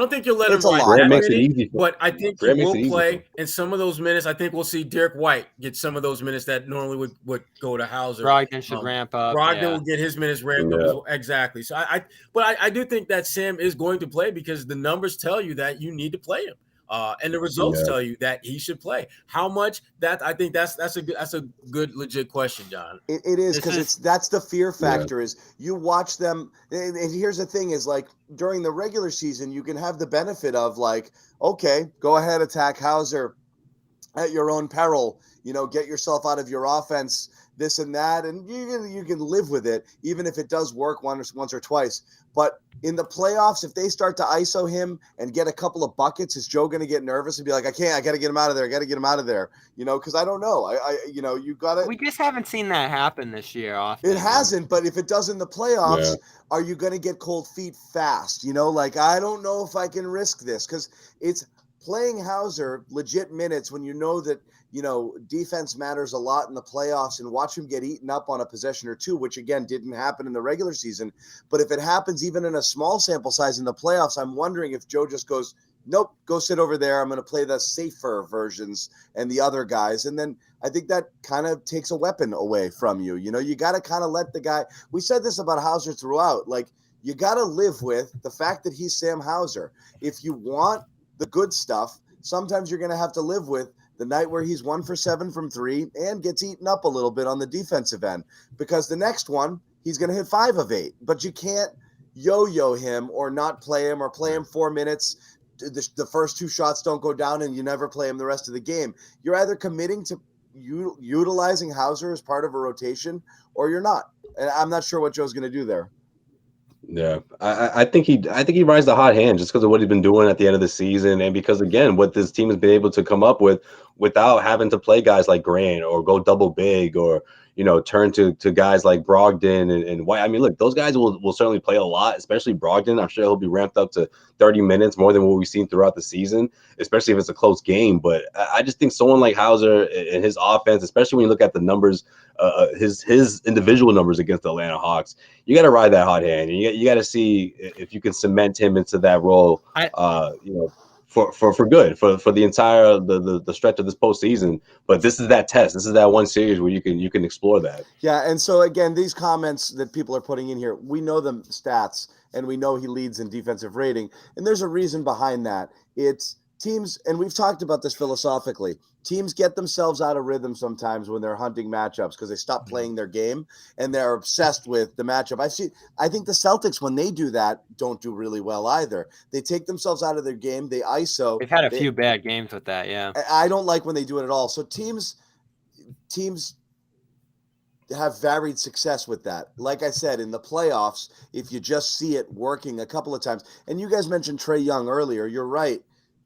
think you'll let him ride that many, but I think he will play in some of those minutes. I think we'll see Derek White get some of those minutes that normally would go to Hauser.
Brogdon should ramp up.
Brogdon will get his minutes ramped up as well. Exactly. So I do think that Sam is going to play because the numbers tell you that you need to play him. And the results tell you that he should play. How much? That I think that's a good legit question, John.
It is, because that's the fear factor. Is you watch them, and here's the thing: is during the regular season, you can have the benefit of okay, go ahead, attack Hauser at your own peril. Get yourself out of your offense, this and that, and you can live with it, even if it does work once or twice. But in the playoffs, if they start to ISO him and get a couple of buckets, is Joe going to get nervous and be like, I got to get him out of there. Because I don't know. You got to.
We just haven't seen that happen this year often.
It hasn't, but if it does in the playoffs, are you going to get cold feet fast? I don't know if I can risk this, because it's playing Hauser legit minutes when you know that, defense matters a lot in the playoffs, and watch him get eaten up on a possession or two, which again didn't happen in the regular season. But if it happens even in a small sample size in the playoffs, I'm wondering if Joe just goes, nope, go sit over there. I'm going to play the safer versions and the other guys. And then I think that kind of takes a weapon away from you. You got to kind of let the guy, we said this about Hauser throughout, you got to live with the fact that he's Sam Hauser. If you want the good stuff, sometimes you're going to have to live with the night where he's 1 for 7 from 3 and gets eaten up a little bit on the defensive end, because the next one, he's going to hit 5 of 8, but you can't yo-yo him or not play him or play him 4 minutes. The first 2 shots don't go down and you never play him the rest of the game. You're either committing to utilizing Hauser as part of a rotation or you're not. And I'm not sure what Joe's going to do there.
Yeah, I think he rides the hot hand just because of what he's been doing at the end of the season, and because again, what this team has been able to come up with without having to play guys like Grant or go double big or turn to guys like Brogdon and White. I mean, look, those guys will certainly play a lot, especially Brogdon. I'm sure he'll be ramped up to 30 minutes, more than what we've seen throughout the season, especially if it's a close game. But I just think someone like Hauser and his offense, especially when you look at the numbers, his individual numbers against the Atlanta Hawks, you got to ride that hot hand. And you got to see if you can cement him into that role, for good for the entire the stretch of this postseason. But this is that test. This is that one series where you can explore that.
Yeah, and so again, these comments that people are putting in here, we know the stats and we know he leads in defensive rating, and there's a reason behind that. It's teams, and we've talked about this philosophically. Teams get themselves out of rhythm sometimes when they're hunting matchups because they stop playing their game and they're obsessed with the matchup. I think the Celtics, when they do that, don't do really well either. They take themselves out of their game. They ISO.
They've had a few bad games with that. Yeah.
I don't like when they do it at all. So teams have varied success with that. Like I said, in the playoffs, if you just see it working a couple of times, and you guys mentioned Trae Young earlier, you're right.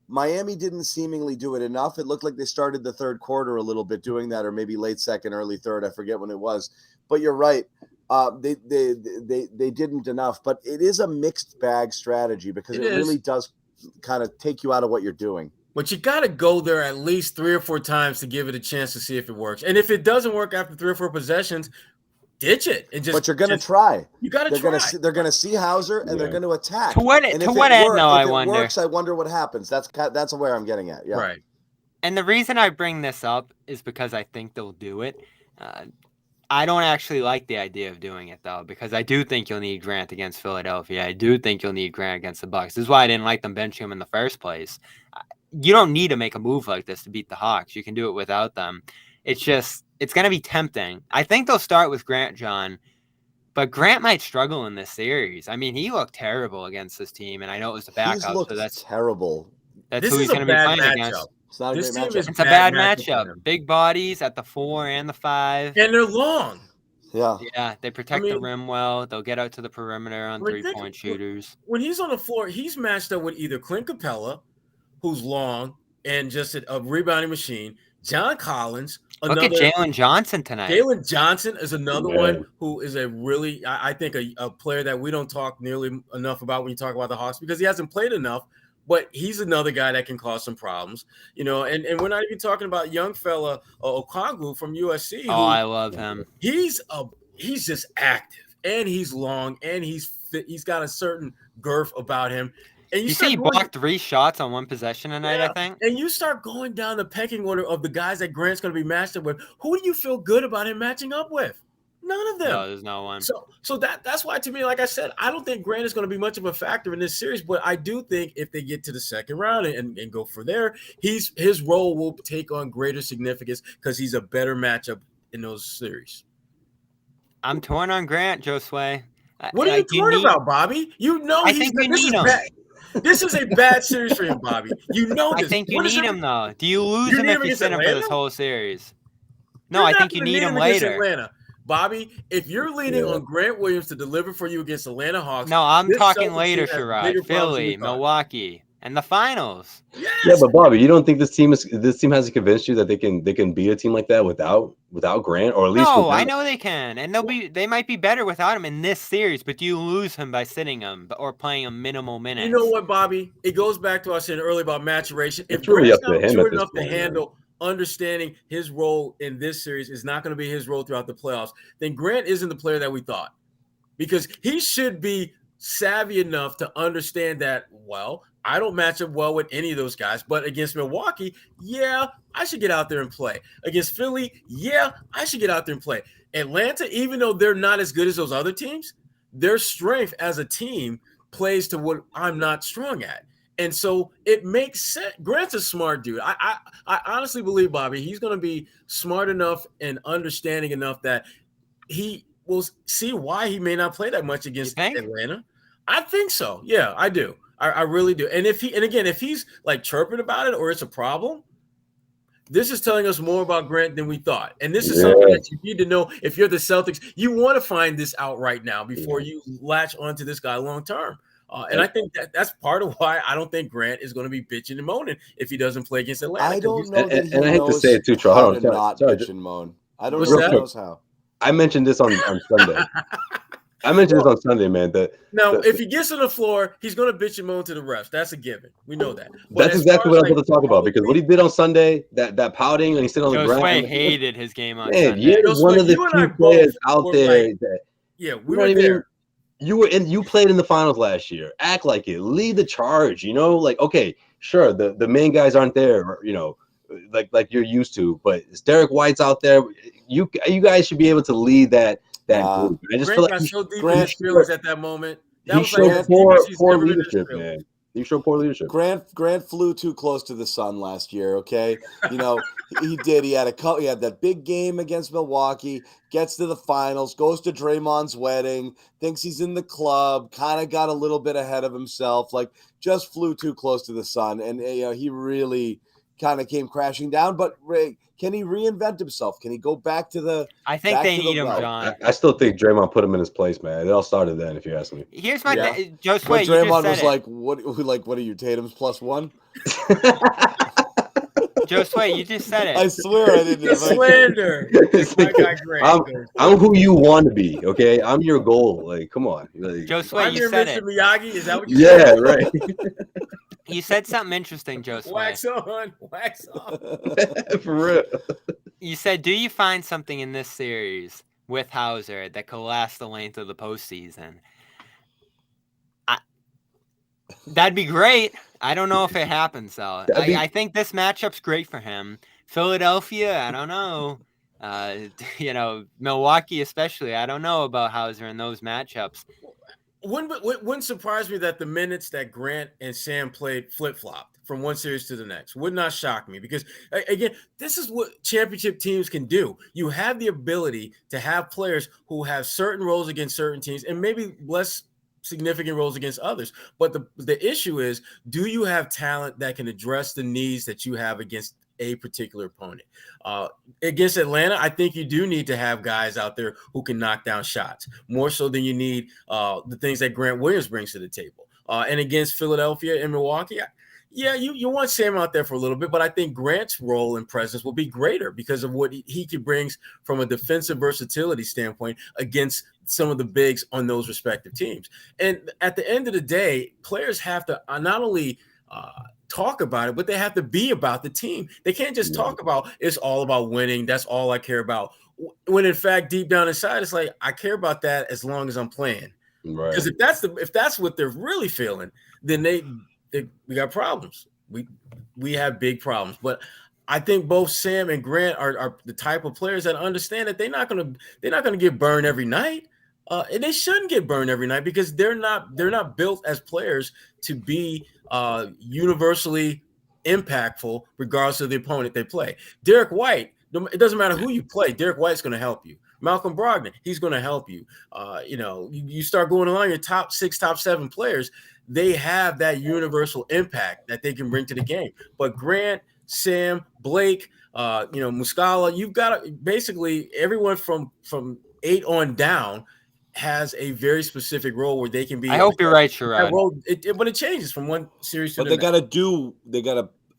Miami didn't seemingly do it enough. It looked like they started the third quarter a little bit doing that, or maybe late second, early third. I forget when it was, but you're right. They didn't enough, but it is a mixed bag strategy because it really does kind of take you out of what you're doing.
But you got to go there at least 3 or 4 times to give it a chance to see if it works. And if it doesn't work after 3 or 4 possessions, ditch it.
But you're going to try.
You got to try.
They're going to see Hauser and they're going to attack.
To what end, I wonder.
Works, I wonder what happens. That's where I'm getting at. Yeah.
Right.
And the reason I bring this up is because I think they'll do it. I don't actually like the idea of doing it, though, because I do think you'll need Grant against Philadelphia. I do think you'll need Grant against the Bucks. This is why I didn't like them benching him in the first place. You don't need to make a move like this to beat the Hawks. You can do it without them. It's going to be tempting. I think they'll start with Grant, John, But Grant might struggle in this series. I mean, he looked terrible against this team, and I know it was the
He's
backup,
looked
so that's
terrible.
who he's going to be playing
matchup.
against.
It's not a
This
great
team
matchup.
is
It's a bad
for
matchup.
them.
Big bodies at the 4 and the 5.
And they're long.
Yeah,
they protect the rim well. They'll get out to the perimeter on 3-point shooters.
When he's on the floor, he's matched up with either Clint Capella, who's long and just a rebounding machine, John Collins.
Look at Jalen Johnson tonight.
Jalen Johnson is another one who is a really, I think, a player that we don't talk nearly enough about when you talk about the Hawks because he hasn't played enough, but he's another guy that can cause some problems, and we're not even talking about young fella Okongwu from USC.
I love him.
He's just active, and he's long, and he's fit. He's got a certain girth about him. And
you see he blocked 3 shots on 1 possession tonight, I think.
And you start going down the pecking order of the guys that Grant's going to be matched up with. Who do you feel good about him matching up with? None of them.
No, there's no one.
So that's why, to me, like I said, I don't think Grant is going to be much of a factor in this series. But I do think if they get to the second round and go for there, his role will take on greater significance because he's a better matchup in those series.
I'm torn on Grant, Josue.
What are you torn about, Bobby?
I think you need him.
This is a bad series for him, Bobby. You know this.
I think you need him, though. Do you lose him if you sit him for this whole series? No, I think you need him later.
Atlanta. Bobby, if you're leaning on Grant Williams to deliver for you against Atlanta Hawks.
No, I'm talking later, Sherrod. Philly, Milwaukee, and the finals.
Yes.
Yeah, but Bobby, you don't think this team hasn't convinced you that they can beat a team like that without Grant, or at least?
No, I know they can, and they might be better without him in this series. But do you lose him by sitting him or playing him minimal minutes?
You know what, Bobby? It goes back to what I said earlier about maturation. If
really
Grant's
up to
not
him
mature
at this
enough to
point,
handle understanding his role in this series is not going to be his role throughout the playoffs, then Grant isn't the player that we thought, because he should be savvy enough to understand that, well, I don't match up well with any of those guys, but against Milwaukee, yeah, I should get out there and play. Against Philly, yeah, I should get out there and play. Atlanta, even though they're not as good as those other teams, their strength as a team plays to what I'm not strong at. And so it makes sense. Grant's a smart dude. I honestly believe, Bobby, he's going to be smart enough and understanding enough that he will see why he may not play that much against Atlanta. I think so. Yeah, I do. I really do. And if he's like chirping about it or it's a problem, this is telling us more about Grant than we thought. And this is something that you need to know. If you're the Celtics, you want to find this out right now before you latch onto this guy long term. And I think that's part of why I don't think Grant is going to be bitching and moaning if he doesn't play against Atlanta.
I don't know that
and I hate to say it too, Troy.
Not bitch and moan. I don't know if he knows how.
I mentioned this on Sunday. Man.
If he gets on the floor, he's going to bitch and moan to the refs. That's a given. We know that.
But that's exactly what I was going to talk about, because what he did on Sunday, that pouting when he stood on the ground.
Josue hated his game on Sunday.
You're one of the few players out there
we were there.
You played in the finals last year. Act like it. Lead the charge. Okay, sure, the main guys aren't there, like you're used to, but it's Derek White's out there. You guys should be able to lead that group. I just feel like
Grant feelings at that moment.
He showed poor leadership, man. You showed poor leadership.
Grant flew too close to the sun last year. Okay, he did. He had that big game against Milwaukee. Gets to the finals. Goes to Draymond's wedding. Thinks he's in the club. Kind of got a little bit ahead of himself. Like, just flew too close to the sun, and he really kind of came crashing down. But can he reinvent himself? Can he go back to the?
I think they need him, John.
I still think Draymond put him in his place, man. It all started then, if you ask me.
Here's my Josue.
But Draymond was like, "What are you, Tatum's +1?"
Josue, you just said it.
I swear I didn't.
Slander.
I'm who you want to be. Okay, I'm your goal. Like, come on.
Josue, you said
Mr.
it.
Miyagi. Is that what you said?
Yeah, right.
You said something interesting, Josue.
Wax on, wax off.
For real.
You said, do you find something in this series with Hauser that could last the length of the postseason? That'd be great. I don't know if it happens, though. I think this matchup's great for him. Philadelphia, I don't know. Milwaukee especially. I don't know about Hauser in those matchups.
Wouldn't surprise me that the minutes that Grant and Sam played flip-flopped. from one series to the next. Would not shock me because, again, this is what championship teams can do. You have the ability to have players who have certain roles against certain teams and maybe less significant roles against others. But the issue is, do you have talent that can address the needs that you have against a particular opponent? Against Atlanta, I think you do need to have guys out there who can knock down shots more so than you need the things that Grant Williams brings to the table. And against Philadelphia and Milwaukee, yeah, you want Sam out there for a little bit, but I think Grant's role and presence will be greater because of what he brings from a defensive versatility standpoint against some of the bigs on those respective teams. And at the end of the day, players have to not only talk about it, but they have to be about the team. They can't just talk about it's all about winning. That's all I care about. When in fact, deep down inside, it's like I care about that as long as I'm playing.
Right.
Because if that's what they're really feeling, then we got problems. We have big problems. But I think both Sam and Grant are the type of players that understand that they're not gonna get burned every night. And they shouldn't get burned every night because they're not built as players to be universally impactful regardless of the opponent they play. Derek White, it doesn't matter who you play, Derek White's going to help you. Malcolm Brogdon, he's going to help you. You start going along your top 6, top 7 players, they have that universal impact that they can bring to the game. But Grant, Sam, Blake, Muscala, you've got basically everyone from 8 on down has a very specific role where they can be.
I hope you're right, Sherrod.
But it changes from one series to the
next.
But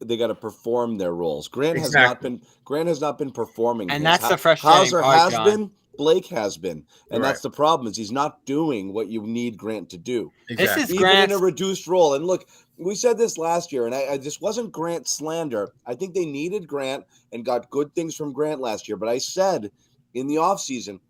they got to perform their roles. Grant has not been performing,
and that's the frustrating
Hauser
part.
Has been, Blake has been, and that's the problem is he's not doing what you need Grant to do.
Exactly. This is
even
Grant's
in a reduced role. And look, we said this last year, and I this wasn't Grant slander. I think they needed Grant and got good things from Grant last year. But I said in the offseason,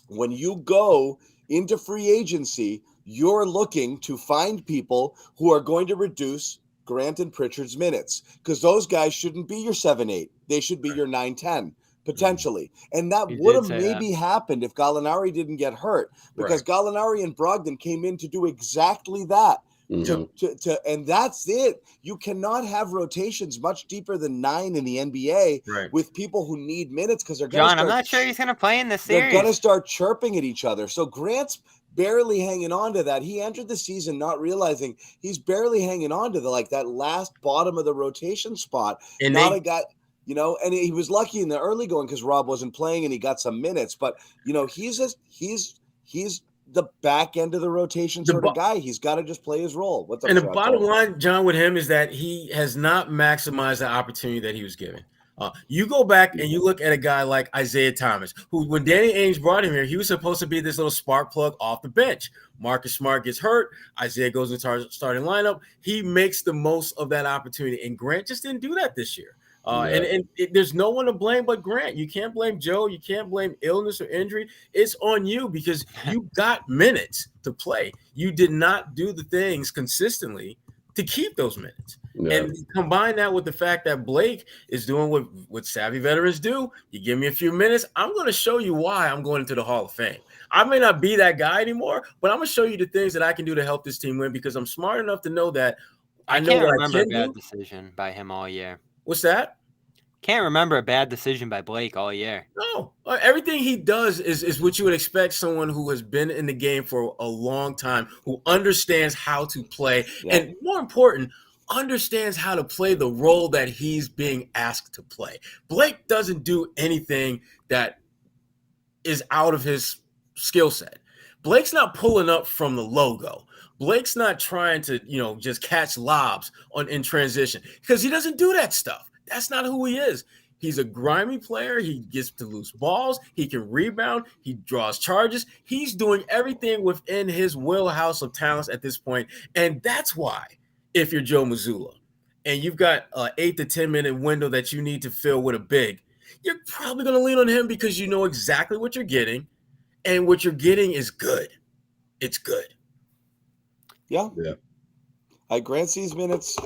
when you go into free agency, you're looking to find people who are going to reduce Grant and Pritchard's minutes because those guys shouldn't be your 7-8. They should be your 9-10 potentially. And that would have maybe happened if Gallinari didn't get hurt because Gallinari and Brogdon came in to do exactly that. And that's it. You cannot have rotations much deeper than 9 in the NBA with people who need minutes because they're going to
John, I'm not sure he's going to play in this series.
They're going to start chirping at each other. So Grant's barely hanging on to that. He entered the season not realizing he's barely hanging on to that last bottom of the rotation spot. And a guy, and he was lucky in the early going because Rob wasn't playing and he got some minutes. But he's the back end of the rotation sort of guy. He's got to just play his role. What's up,
and the bottom line, John, with him is that he has not maximized the opportunity that he was given. You go back and you look at a guy like Isaiah Thomas, who when Danny Ainge brought him here, he was supposed to be this little spark plug off the bench. Marcus Smart gets hurt. Isaiah goes into our starting lineup. He makes the most of that opportunity. And Grant just didn't do that this year. There's no one to blame but Grant. You can't blame Joe. You can't blame illness or injury. It's on you because you got minutes to play. You did not do the things consistently to keep those minutes. And combine that with the fact that Blake is doing what savvy veterans do. You give me a few minutes, I'm going to show you why I'm going into the Hall of Fame. I may not be that guy anymore, but I'm going to show you the things that I can do to help this team win because I'm smart enough to know that I know
can't
what
remember
I can
a bad
do.
decision by him all year.
What's that?
Can't remember a bad decision by Blake all year.
No, everything he does is what you would expect someone who has been in the game for a long time, who understands how to play, and more important, understands how to play the role that he's being asked to play. Blake doesn't do anything that is out of his skill set. Blake's not pulling up from the logo. Blake's not trying to, just catch lobs in transition because he doesn't do that stuff. That's not who he is. He's a grimy player. He gets to loose balls. He can rebound. He draws charges. He's doing everything within his wheelhouse of talents at this point. And that's why if you're Joe Mazzulla and you've got an 8 to 10 minute window that you need to fill with a big, you're probably going to lean on him because you know exactly what you're getting. And what you're getting is good. It's good.
Yeah. Grant sees minutes.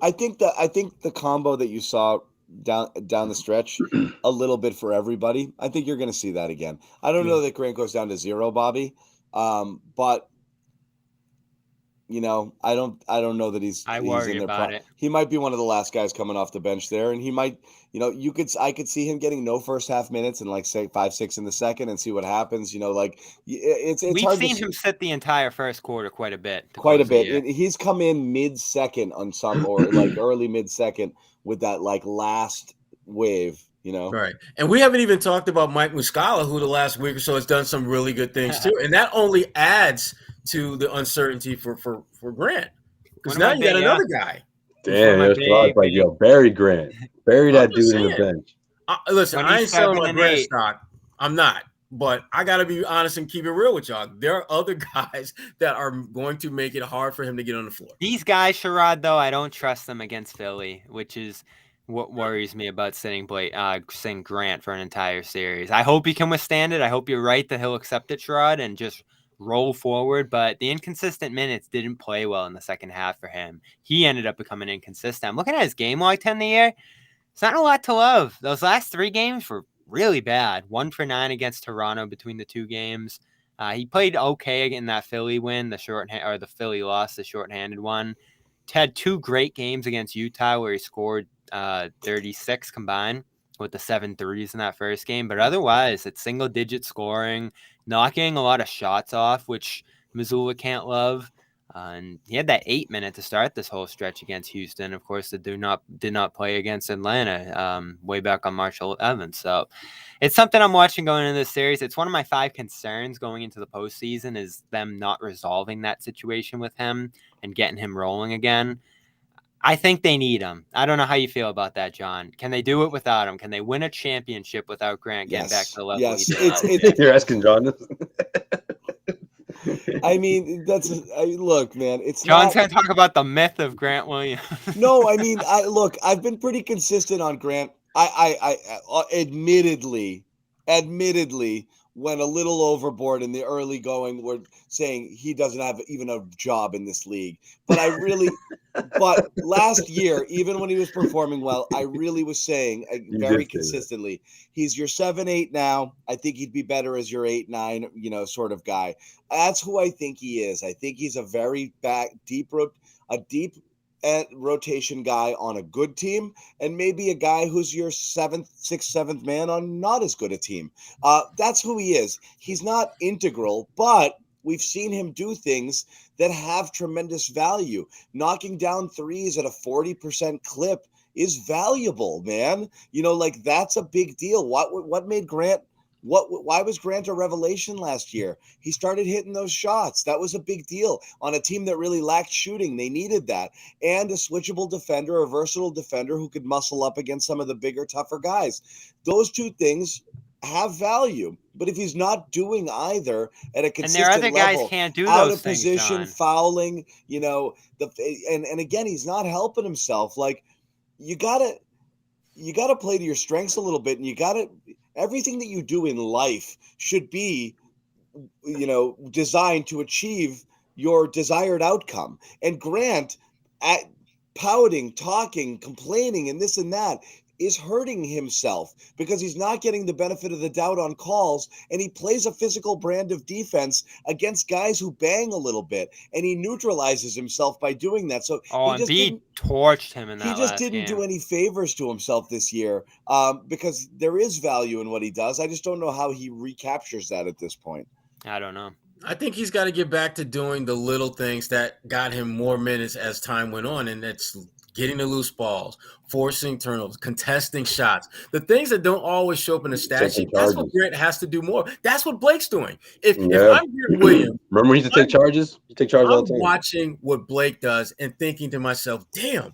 I think the combo that you saw down the stretch a little bit for everybody. I think you're going to see that again. I don't know that Grant goes down to 0, Bobby, but you know, I don't know that he's
I
he's
worry
in there.
about it.
He might be one of the last guys coming off the bench there, and he might, you know, I could see him getting no first half minutes and like say 5-6 in the second and see what happens. You know, like it's
We've
hard
seen
to
him sit the entire first quarter quite a bit.
quite a bit. He's come in mid second on some or like early mid second with that like last wave. You know,
right? And we haven't even talked about Mike Muscala, who the last week or so has done some really good things too, and that only adds to the uncertainty for Grant, because now you got another guy.
Damn, it's like, yo, bury Grant, bury that dude in the bench.
Listen, I ain't selling my Grant stock. I'm not, but I got to be honest and keep it real with y'all. There are other guys that are going to make it hard for him to get on the floor.
These guys, Sherrod, though, I don't trust them against Philly, which is what worries me about sitting Grant for an entire series. I hope he can withstand it. I hope you're right that he'll accept it, Sherrod, and just roll forward. But the inconsistent minutes didn't play well in the second half for him. He ended up becoming inconsistent. I'm looking at his game log 10 the year. It's not a lot to love. Those last 3 games were really bad. 1 for 9 against Toronto between the 2 games. He played okay in that Philly win, the Philly loss, the shorthanded one. Had 2 great games against Utah where he scored 36 combined with the 7 threes in that first game. But otherwise, it's single-digit scoring, knocking a lot of shots off, which Missoula can't love. And he had that 8-minute to start this whole stretch against Houston. Of course, they did not play against Atlanta way back on March 11th. So it's something I'm watching going into this series. It's one of my 5 concerns going into the postseason is them not resolving that situation with him and getting him rolling again. I think they need him. I don't know how you feel about that, John. Can they do it without him? Can they win a championship without Grant getting back to the level he did?
You're asking John this?
I mean, look, man. It's
John's going to talk about the myth of Grant Williams.
No, I mean, I've been pretty consistent on Grant. I admittedly went a little overboard in the early going. We're saying he doesn't have even a job in this league, but but last year, even when he was performing well, I really was saying very consistently, he's your 7-8 now. I think he'd be better as your 8-9, you know, sort of guy. That's who I think he is. I think he's a very deep rotation guy on a good team, and maybe a guy who's your 6th, 7th man on not as good a team. That's who he is. He's not integral, but we've seen him do things that have tremendous value. Knocking down threes at a 40% clip is valuable, man. You know, like that's a big deal. What made Grant? Why was Grant a revelation last year? He started hitting those shots. That was a big deal on a team that really lacked shooting. They needed that. And a switchable defender, a versatile defender who could muscle up against some of the bigger, tougher guys. Those 2 things have value. But if he's not doing either at a consistent level,
and there are other guys can't do
out
those
of position,
things,
fouling, you know, and again, he's not helping himself. Like you gotta play to your strengths a little bit, and everything that you do in life should be, you know, designed to achieve your desired outcome. And Grant, pouting, talking, complaining, and this and that, is hurting himself because he's not getting the benefit of the doubt on calls, and he plays a physical brand of defense against guys who bang a little bit, and he neutralizes himself by doing that. So
Embiid torched him in that.
He just didn't do any favors to himself this year because there is value in what he does. I just don't know how he recaptures that at this point.
I don't know.
I think he's got to get back to doing the little things that got him more minutes as time went on, and that's getting the loose balls, forcing turnovers, contesting shots, the things that don't always show up in the stat sheet. That's what Grant has to do more. That's what Blake's doing. If I'm Grant Williams,
remember he used to take charges? You take charges all the time.
I'm watching what Blake does and thinking to myself, damn,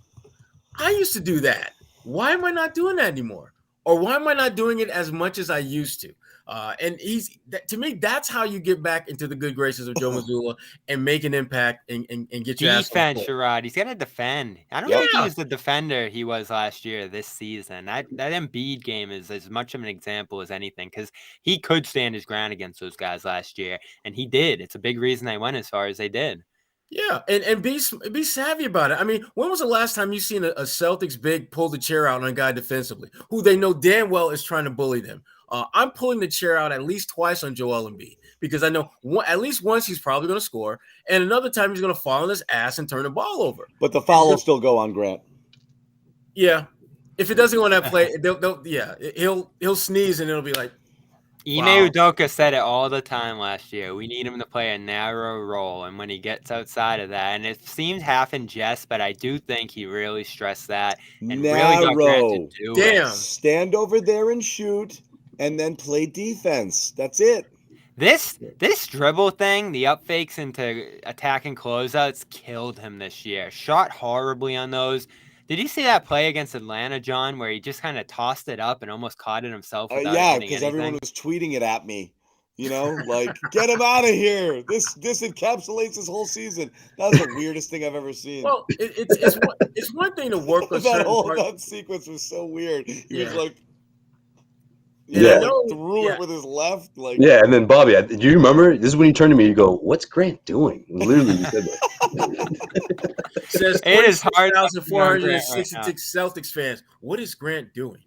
I used to do that. Why am I not doing that anymore? Or why am I not doing it as much as I used to? And to me, that's how you get back into the good graces of Joe Mazzulla and make an impact and get your
defense, Sherrod. He's got to defend. I don't think he was the defender he was last year, this season. That Embiid game is as much of an example as anything because he could stand his ground against those guys last year, and he did. It's a big reason they went as far as they did.
Yeah, and be savvy about it. I mean, when was the last time you seen a Celtics big pull the chair out on a guy defensively who they know damn well is trying to bully them? I'm pulling the chair out at least twice on Joel Embiid because I know at least once he's probably going to score, and another time he's going to fall on his ass and turn the ball over.
But the foul will still go on Grant.
Yeah, if it doesn't go on that play, he'll sneeze and it'll be like.
Ime
Wow.
Udoka said it all the time last year. We need him to play a narrow role, and when he gets outside of that, and it seemed half in jest, but I do think he really stressed that and really got Grant to do
Damn.
it.
Stand over there and shoot, and then play defense. That's it.
This dribble thing, the up fakes into attacking closeouts, killed him this year. Shot horribly on those. Did you see that play against Atlanta, John, where he just kind of tossed it up and almost caught it himself without hitting
because
anything?
everyone was tweeting it at me. You know, like, get him out of here. This encapsulates his whole season. That was the weirdest thing I've ever seen.
Well, it's one thing to work on
that sequence was so weird. He was like, threw it with his left. Like,
and then Bobby, do you remember? This is when you turned to me. You go, "What's Grant doing?" Literally, you said that.
Says
it is hard.
466 Celtics fans. What is Grant doing?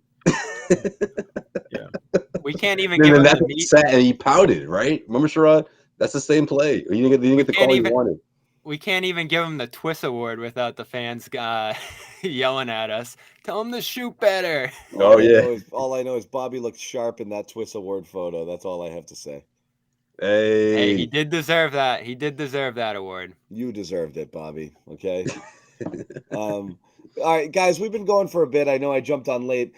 We can't even.
And then that's what he sat and he pouted. Right? Remember, Sherrod? That's the same play. You didn't get the call you wanted.
We can't even give him the Twist Award without the fans yelling at us. Tell him to shoot better.
All I know is Bobby looked sharp in that Twist Award photo. That's all I have to say.
Hey,
he did deserve that. He did deserve that award.
You deserved it, Bobby. Okay. All right, guys, we've been going for a bit. I know I jumped on late.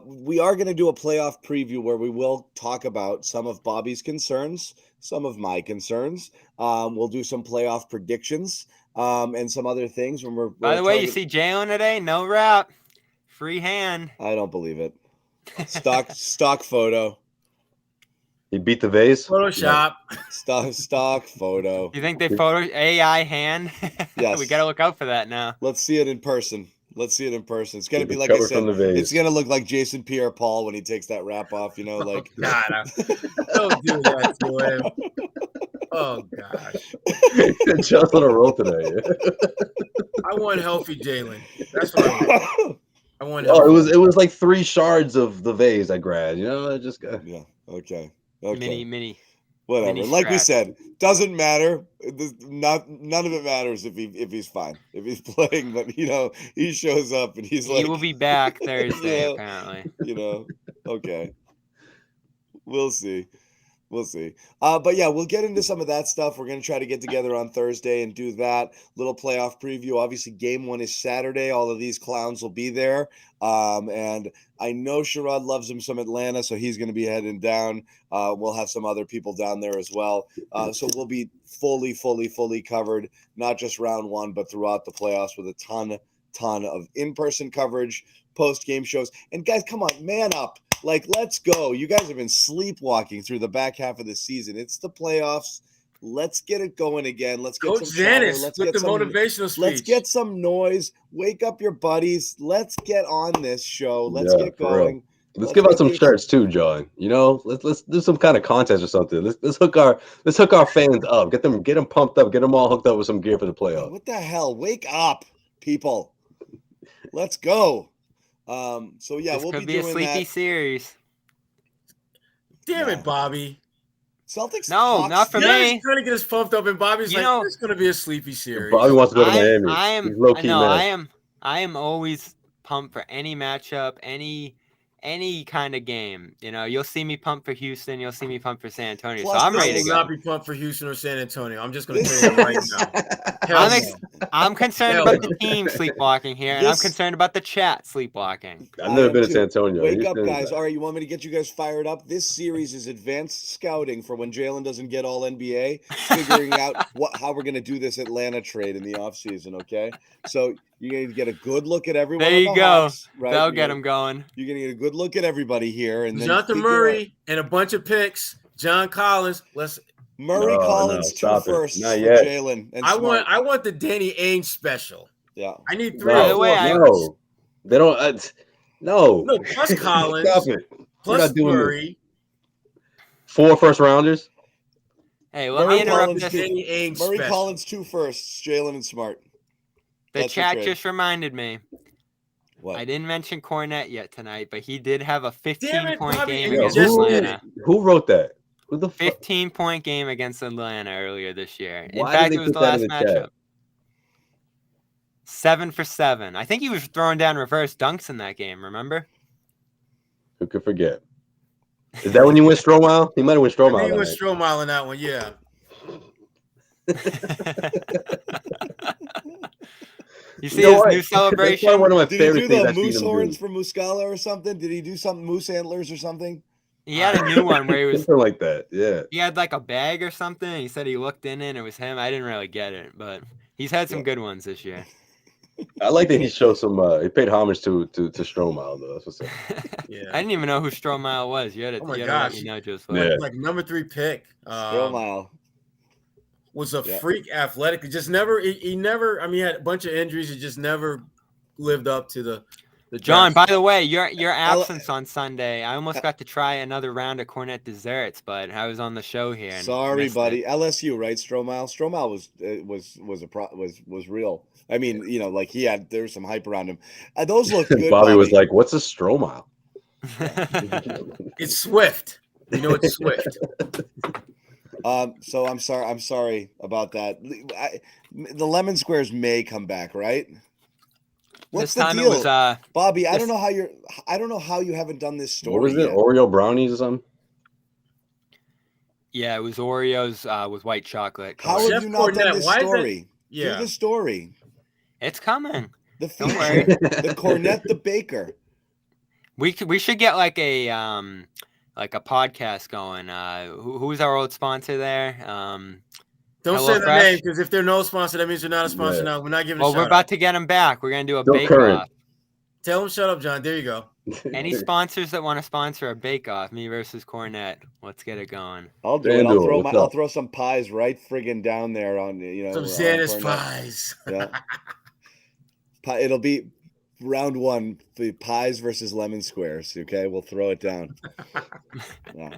We are going to do a playoff preview where we will talk about some of Bobby's concerns, some of my concerns. We'll do some playoff predictions and some other things.
By the way, you see Jalen today? No rap. Free hand.
I don't believe it. Stock photo.
He beat the vase.
Photoshop.
Stock photo.
You think they photo AI hand?
Yes.
We got to look out for that now.
Let's see it in person. It's going to be like I said. It's going to look like Jason Pierre-Paul when he takes that wrap off. You know, like.
God, don't do that to him. Oh gosh.
Just on a roll today.
I want healthy Jalen. That's what I want.
It was like 3 shards of the vase I grabbed. You know, I just got.
Yeah. Okay.
Mini.
Whatever.
Mini
like
scratch.
we said, doesn't matter. None of it matters if he's fine, if he's playing. But you know, he shows up and he's like,
he will be back Thursday apparently.
You know, okay. We'll see. But yeah, we'll get into some of that stuff. We're going to try to get together on Thursday and do that little playoff preview. Obviously, game 1 is Saturday. All of these clowns will be there. And I know Sherrod loves him some Atlanta, so he's going to be heading down. We'll have some other people down there as well. So we'll be fully covered, not just round 1, but throughout the playoffs with a ton of in-person coverage, post-game shows. And guys, come on, man up. Like, let's go. You guys have been sleepwalking through the back half of the season. It's the playoffs. Let's get it going again. Let's get
Coach
some
Zannis
let's
with
get
the
some
motivational speech.
Let's get some noise. Wake up your buddies. Let's get on this show. Let's get going.
Let's give out some shirts too, John. You know, let's do some kind of contest or something. Let's hook our fans up. Get them pumped up. Get them all hooked up with some gear for the playoffs.
What the hell? Wake up, people. Let's go. So yeah, we'll be doing that. Could be a sleepy
series.
Damn it, Bobby.
Celtics.
No,
Hawks.
not for me.
He's trying to get us pumped up, and Bobby's it's going to be a sleepy series.
Bobby wants to go to Miami. He's low-key mad.
I am always pumped for any matchup, any kind of game. You know, you'll see me pumped for Houston. You'll see me pumped for San Antonio.
Plus,
so I'm ready to go.
I will not be pumped for Houston or San Antonio. I'm just going to tell you that right now.
I'm concerned about the team sleepwalking here, and I'm concerned about the chat sleepwalking.
I've never been to San Antonio.
Wake up, guys. All right, you want me to get you guys fired up? This series is advanced scouting for when Jalen doesn't get all NBA, figuring out how we're going to do this Atlanta trade in the offseason, okay? So you're going to get a good look at everyone.
There you go.
Hawks, right?
They'll get them going.
You're going to get a good look at everybody here. And then
Jonathan Murray and a bunch of picks. John Collins.
Collins 2 firsts for Jalen.
I want the Danny Ainge special.
Yeah.
I need 3
or 4. They don't. No,
plus Collins.
Stop it.
Plus Murray.
4 first rounders.
Hey, let me interrupt this.
Danny Ainge
Murray
special.
Collins 2 firsts. Jalen and Smart.
The chat just reminded me.
What?
I didn't mention Cornette yet tonight, but he did have a
Damn it,
15-point
Bobby,
game
and you
against
just did
Atlanta.
Who wrote that? Who the fuck?
15-point game against Atlanta earlier this year. In
Why
fact,
did
it
they
was
put
the
that in
last
the chat?
matchup. 7 for 7. I think he was throwing down reverse dunks in that game, remember?
Who could forget? Is that when you went Stromile? He might have went
I
Stromile.
think it
that
was
night.
Stromile in that one, yeah.
You see
know
his
what?
new
That's probably
celebration?
one of my
Did he
favorite
do
things
the
I've seen
moose
him
horns
do.
for Muscala or something? Did he do something moose antlers or something?
He had a new one where he was
Something like that. Yeah.
he had like a bag or something. He said he looked in it and it was him. I didn't really get it, but he's had some good ones this year.
I like that he showed some. He paid homage to Stromile though. That's what's up.
Yeah.
I didn't even know who Stromile was. You had to,
Oh my
you had to let
gosh.
me know, Josue.
Yeah.
Like number 3 pick.
Stromile.
Was a
Yeah.
freak athletic. He never, he had a bunch of injuries. He just never lived up to the
John, by
draft.
the way, your absence on Sunday, I almost got to try another round of Cornet desserts, but I was on the show here. And
Sorry,
missed
buddy.
it.
LSU, right? Stromile. Stromile was real. I mean, like there was some hype around him. Those look good.
Bobby was like, "What's a Stromile?"
It's Swift. You know, it's Swift.
So I'm sorry about that. The lemon squares may come back, right? What's
This
the
time
deal,
it was
Bobby? I don't know how you haven't done this story.
What was it?
Yet.
Oreo brownies or something?
yeah, it was Oreos with white chocolate.
How
colored.
have you not done this
Why is that-
story?
Yeah.
Do the story.
It's coming.
The
Don't
feature.
worry.
The Cornet the Baker.
We should get like a podcast going. Who's our old sponsor there?
Don't
Hello
say the
Fresh?
name, because if they're no sponsor, that means they're not a sponsor
Yeah.
now. We're not giving
Well,
a
we're
shout
about
out.
to get them back. We're gonna do a
Still
bake
current.
off.
Tell them shut up, John. There you go.
Any sponsors that want to sponsor a bake off, me versus Cornet. Let's get it going.
I'll do it.
FanDuel, what's
I'll
up?
throw some pies right friggin' down there on
Some
on
Zannis
Cornet.
pies.
Yeah. It'll be round 1, the pies versus lemon squares. Okay, we'll throw it down. Yeah.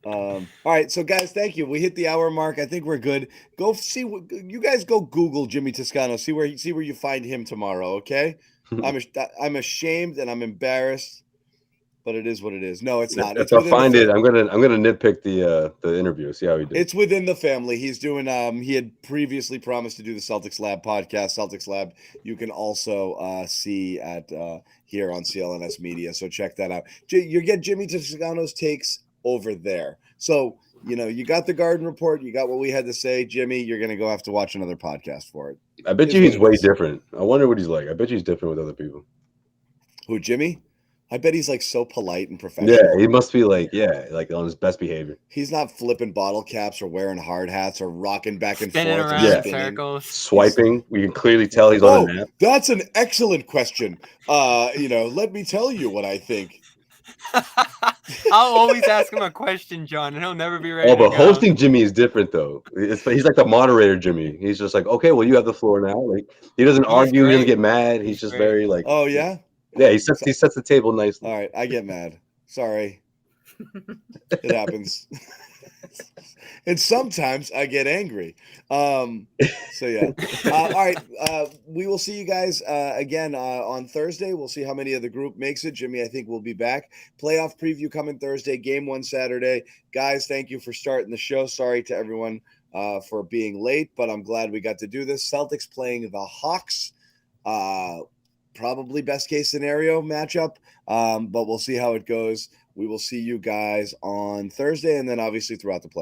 All right, so guys, thank you. We hit the hour mark. I think we're good. Go see. You guys go Google Jimmy Toscano. See where you find him tomorrow. Okay. I'm ashamed and I'm embarrassed, but it is what it is. No, it's not.
If I find it, I'm gonna nitpick the interview. See how he did.
It's within the family. He's doing. He had previously promised to do the Celtics Lab podcast. Celtics Lab. You can also see at here on CLNS Media. So check that out. You get Jimmy Toscano's takes over there. So you got the Garden Report. You got what we had to say, Jimmy. You're gonna go have to watch another podcast for it.
I bet you he's way different. I wonder what he's like. I bet you he's different with other people.
Who, Jimmy? I bet he's like so polite and professional.
Yeah, he must be like on his best behavior.
He's not flipping bottle caps or wearing hard hats or rocking back and
Spinning
forth.
around
Yeah.
in circles.
Swiping. We can clearly tell he's on a nap.
That's an excellent question. Let me tell you what I think.
I'll always ask him a question, John, and he'll never be ready.
Oh, but
to go.
hosting Jimmy is different though. He's like the moderator, Jimmy. He's just like, okay, well, you have the floor now. Like he doesn't argue. He doesn't get mad. He's just
great.
very like.
Oh yeah.
Yeah, he sets the table nicely.
All right, I get mad. Sorry. It happens. And sometimes I get angry. So yeah. All right. We will see you guys again on Thursday. We'll see how many of the group makes it. Jimmy, I think we'll be back. Playoff preview coming Thursday. Game 1 Saturday. Guys, thank you for starting the show. Sorry to everyone for being late, but I'm glad we got to do this. Celtics playing the Hawks. Probably best case scenario matchup, but we'll see how it goes. We will see you guys on Thursday and then obviously throughout the play.